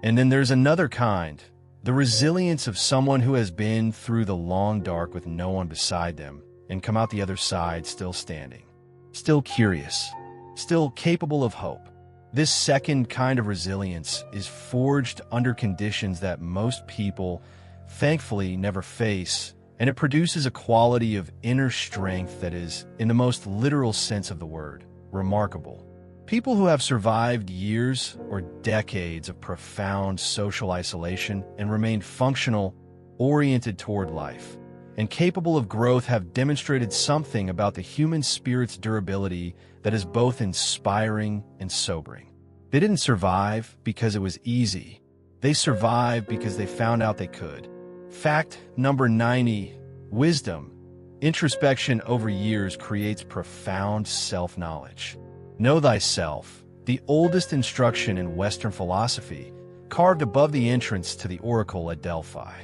S1: And then there's another kind, the resilience of someone who has been through the long dark with no one beside them and come out the other side still standing, still curious, still capable of hope. This second kind of resilience is forged under conditions that most people, thankfully, never face, and it produces a quality of inner strength that is, in the most literal sense of the word, remarkable. People who have survived years or decades of profound social isolation and remained functional, oriented toward life, and capable of growth have demonstrated something about the human spirit's durability that is both inspiring and sobering. They didn't survive because it was easy. They survived because they found out they could. Fact number 90, wisdom. Introspection over years creates profound self-knowledge. Know thyself, the oldest instruction in Western philosophy, carved above the entrance to the oracle at Delphi.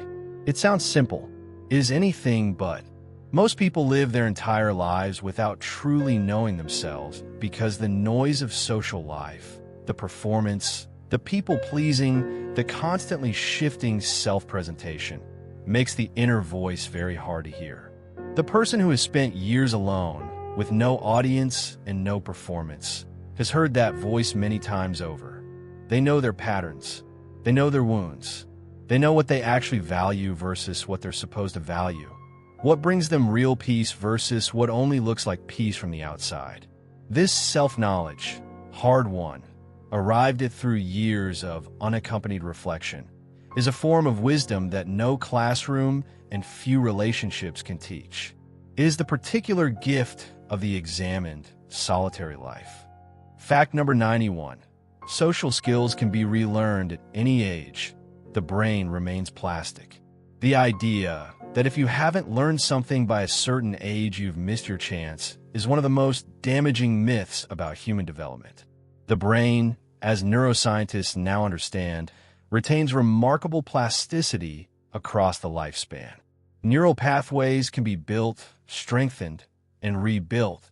S1: It sounds simple. It is anything but. Most people live their entire lives without truly knowing themselves because the noise of social life, the performance, the people-pleasing, the constantly shifting self-presentation makes the inner voice very hard to hear. The person who has spent years alone, with no audience and no performance, has heard that voice many times over. They know their patterns. They know their wounds. They know what they actually value versus what they're supposed to value. What brings them real peace versus what only looks like peace from the outside. This self-knowledge, hard-won, arrived at through years of unaccompanied reflection, is a form of wisdom that no classroom and few relationships can teach. It is the particular gift of the examined, solitary life. Fact number 91. Social skills can be relearned at any age. The brain remains plastic. The idea that if you haven't learned something by a certain age, you've missed your chance is one of the most damaging myths about human development. The brain, as neuroscientists now understand, retains remarkable plasticity across the lifespan. Neural pathways can be built, strengthened, and rebuilt,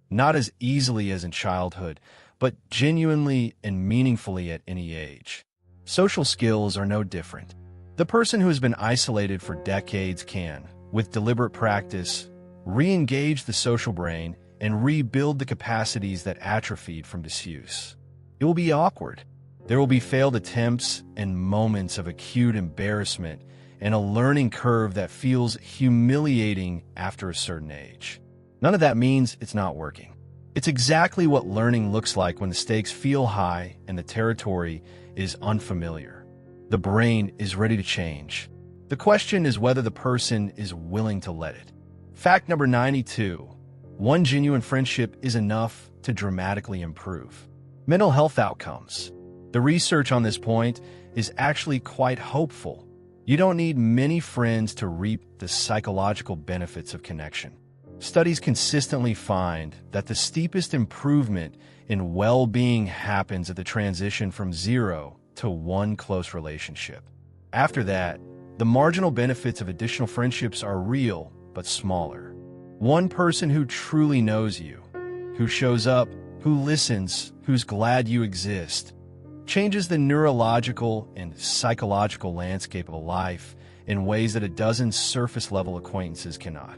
S1: not as easily as in childhood, but genuinely and meaningfully at any age. Social skills are no different. The person who has been isolated for decades can, with deliberate practice, re-engage the social brain and rebuild the capacities that atrophied from disuse. It will be awkward. There will be failed attempts and moments of acute embarrassment and a learning curve that feels humiliating after a certain age. None of that means it's not working. It's exactly what learning looks like when the stakes feel high and the territory is unfamiliar. The brain is ready to change. The question is whether the person is willing to let it. Fact number 92. One genuine friendship is enough to dramatically improve mental health outcomes. The research on this point is actually quite hopeful. You don't need many friends to reap the psychological benefits of connection. Studies consistently find that the steepest improvement in well-being happens at the transition from 0 to 1 close relationship. After that, the marginal benefits of additional friendships are real but smaller. One person who truly knows you, who shows up, who listens, who's glad you exist, changes the neurological and psychological landscape of a life in ways that a dozen surface-level acquaintances cannot.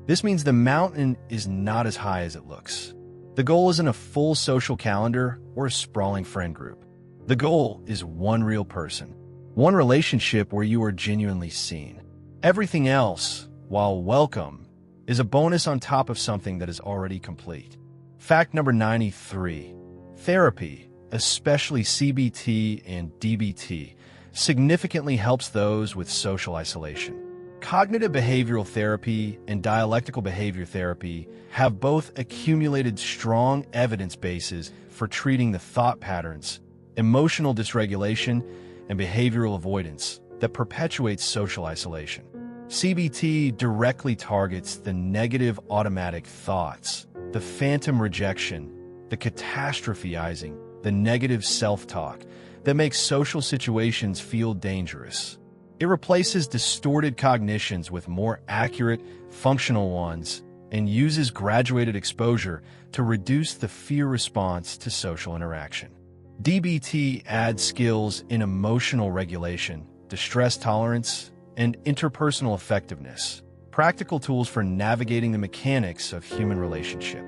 S1: This means the mountain is not as high as it looks. The goal isn't a full social calendar or a sprawling friend group. The goal is one real person, one relationship where you are genuinely seen. Everything else, while welcome, is a bonus on top of something that is already complete. Fact number 93. Therapy, especially CBT and DBT, significantly helps those with social isolation. Cognitive behavioral therapy and dialectical behavior therapy have both accumulated strong evidence bases for treating the thought patterns, emotional dysregulation, and behavioral avoidance that perpetuates social isolation. CBT directly targets the negative automatic thoughts, the phantom rejection, the catastrophizing, the negative self-talk that makes social situations feel dangerous. It replaces distorted cognitions with more accurate, functional ones and uses graduated exposure to reduce the fear response to social interaction. DBT adds skills in emotional regulation, distress tolerance, and interpersonal effectiveness, practical tools for navigating the mechanics of human relationship.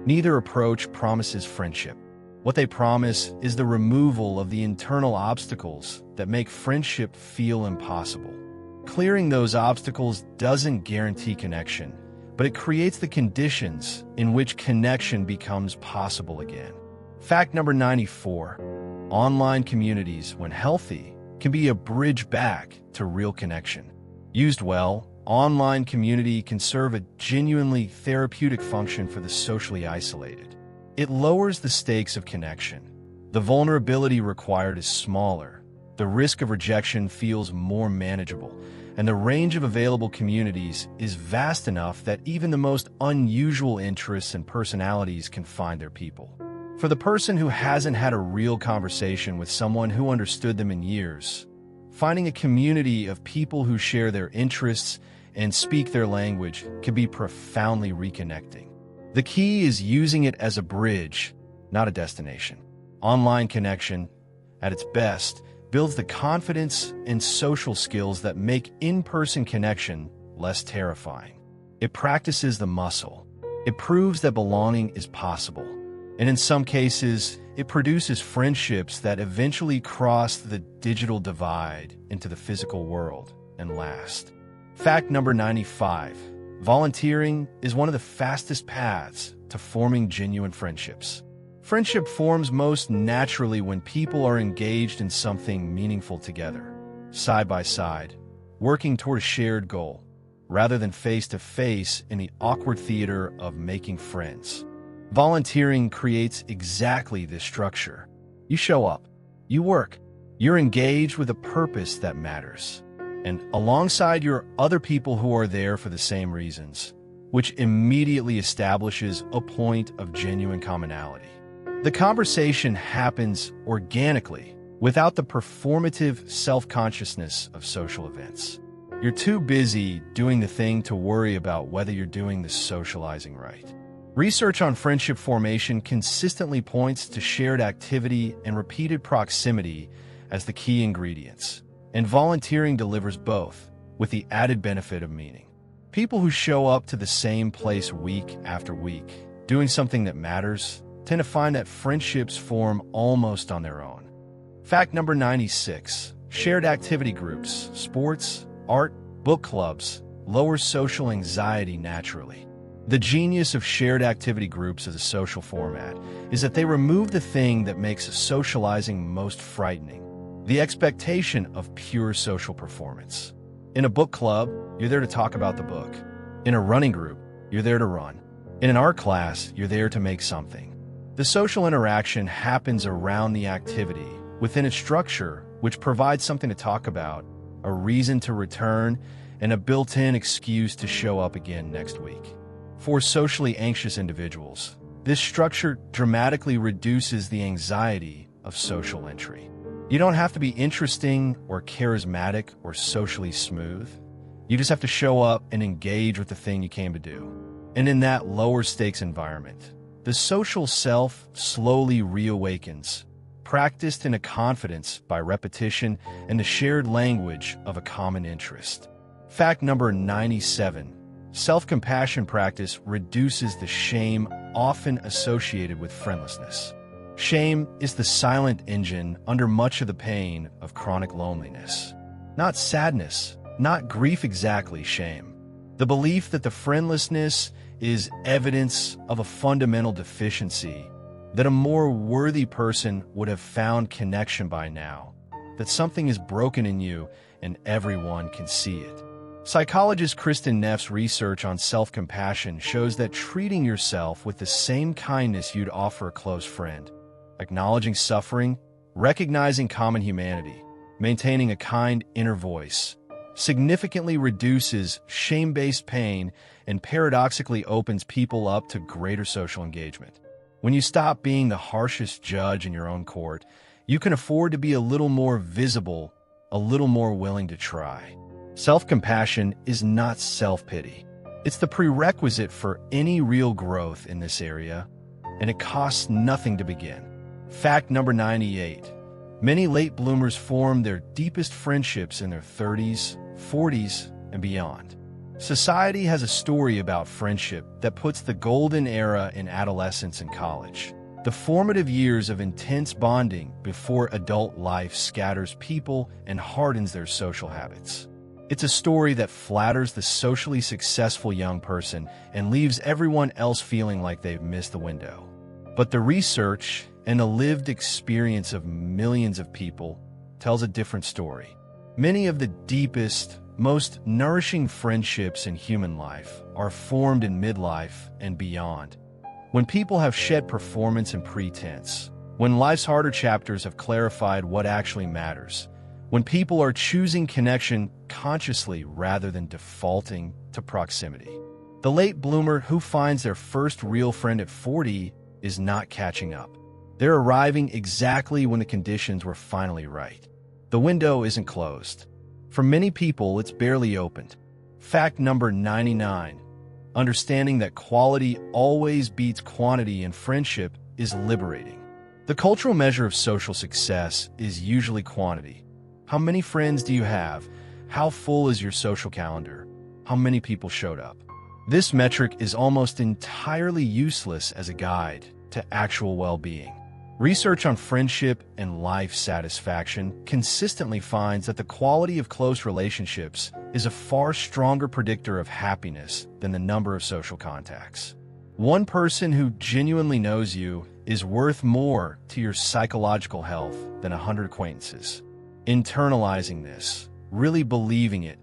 S1: Neither approach promises friendship. What they promise is the removal of the internal obstacles that make friendship feel impossible. Clearing those obstacles doesn't guarantee connection, but it creates the conditions in which connection becomes possible again. Fact number 94. Online communities, when healthy, can be a bridge back to real connection. Used well, online community can serve a genuinely therapeutic function for the socially isolated. It lowers the stakes of connection. The vulnerability required is smaller, the risk of rejection feels more manageable, and the range of available communities is vast enough that even the most unusual interests and personalities can find their people. For the person who hasn't had a real conversation with someone who understood them in years, finding a community of people who share their interests and speak their language can be profoundly reconnecting. The key is using it as a bridge, not a destination. Online connection, at its best, builds the confidence and social skills that make in-person connection less terrifying. It practices the muscle. It proves that belonging is possible. And in some cases, it produces friendships that eventually cross the digital divide into the physical world and last. Fact number 95. Volunteering is one of the fastest paths to forming genuine friendships. Friendship forms most naturally when people are engaged in something meaningful together, side by side, working toward a shared goal, rather than face-to-face in the awkward theater of making friends. Volunteering creates exactly this structure. You show up, you work, you're engaged with a purpose that matters, and alongside your other people who are there for the same reasons, which immediately establishes a point of genuine commonality. The conversation happens organically, without the performative self-consciousness of social events. You're too busy doing the thing to worry about whether you're doing the socializing right. Research on friendship formation consistently points to shared activity and repeated proximity as the key ingredients. And volunteering delivers both, with the added benefit of meaning. People who show up to the same place week after week, doing something that matters, tend to find that friendships form almost on their own. Fact number 96. Shared activity groups, sports, art, book clubs, lower social anxiety naturally. The genius of shared activity groups as a social format is that they remove the thing that makes socializing most frightening. The expectation of pure social performance. In a book club, you're there to talk about the book. In a running group, you're there to run. In an art class, you're there to make something. The social interaction happens around the activity, within its structure, which provides something to talk about, a reason to return, and a built-in excuse to show up again next week. For socially anxious individuals, this structure dramatically reduces the anxiety of social entry. You don't have to be interesting or charismatic or socially smooth. You just have to show up and engage with the thing you came to do. And in that lower stakes environment, the social self slowly reawakens, practiced in a confidence by repetition and the shared language of a common interest. Fact number 97. self-compassion practice reduces the shame often associated with friendlessness. Shame is the silent engine under much of the pain of chronic loneliness. Not sadness, not grief exactly, shame. The belief that the friendlessness is evidence of a fundamental deficiency, that a more worthy person would have found connection by now, that something is broken in you and everyone can see it. Psychologist Kristen Neff's research on self-compassion shows that treating yourself with the same kindness you'd offer a close friend, acknowledging suffering, recognizing common humanity, maintaining a kind inner voice, significantly reduces shame-based pain and paradoxically opens people up to greater social engagement. When you stop being the harshest judge in your own court, you can afford to be a little more visible, a little more willing to try. Self-compassion is not self-pity. It's the prerequisite for any real growth in this area, and it costs nothing to begin. Fact number 98. Many late bloomers form their deepest friendships in their 30s, 40s, and beyond. Society has a story about friendship that puts the golden era in adolescence and college, the formative years of intense bonding before adult life scatters people and hardens their social habits. It's a story that flatters the socially successful young person and leaves everyone else feeling like they've missed the window. But the research and the lived experience of millions of people tells a different story. Many of the deepest, most nourishing friendships in human life are formed in midlife and beyond. When people have shed performance and pretense, when life's harder chapters have clarified what actually matters, when people are choosing connection consciously rather than defaulting to proximity. The late bloomer who finds their first real friend at 40 is not catching up. They're arriving exactly when the conditions were finally right. The window isn't closed. For many people, it's barely opened. Fact number 99. Understanding that quality always beats quantity in friendship is liberating. The cultural measure of social success is usually quantity. How many friends do you have? How full is your social calendar? How many people showed up? This metric is almost entirely useless as a guide to actual well-being. Research on friendship and life satisfaction consistently finds that the quality of close relationships is a far stronger predictor of happiness than the number of social contacts. One person who genuinely knows you is worth more to your psychological health than 100 acquaintances. Internalizing this, really believing it,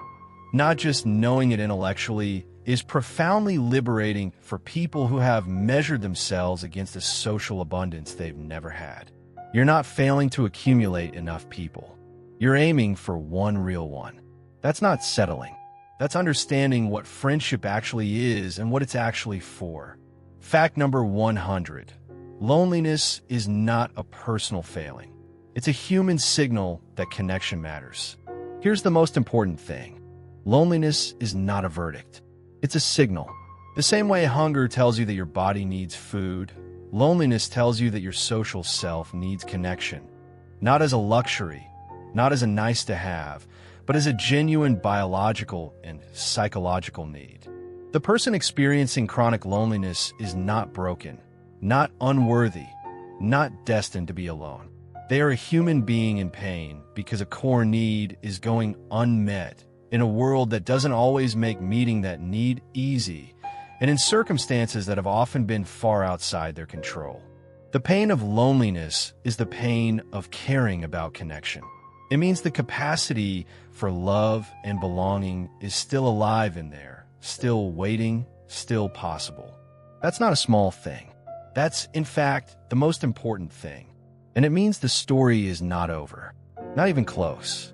S1: not just knowing it intellectually, is profoundly liberating for people who have measured themselves against a social abundance they've never had. You're not failing to accumulate enough people. You're aiming for one real one. That's not settling. That's understanding what friendship actually is and what it's actually for. Fact number 100. Loneliness is not a personal failing. It's a human signal that connection matters. Here's the most important thing. Loneliness is not a verdict. It's a signal. The same way hunger tells you that your body needs food, loneliness tells you that your social self needs connection. Not as a luxury, not as a nice to have, but as a genuine biological and psychological need. The person experiencing chronic loneliness is not broken, not unworthy, not destined to be alone. They are a human being in pain because a core need is going unmet in a world that doesn't always make meeting that need easy, and in circumstances that have often been far outside their control. The pain of loneliness is the pain of caring about connection. It means the capacity for love and belonging is still alive in there, still waiting, still possible. That's not a small thing. That's, in fact, the most important thing. And it means the story is not over. Not even close.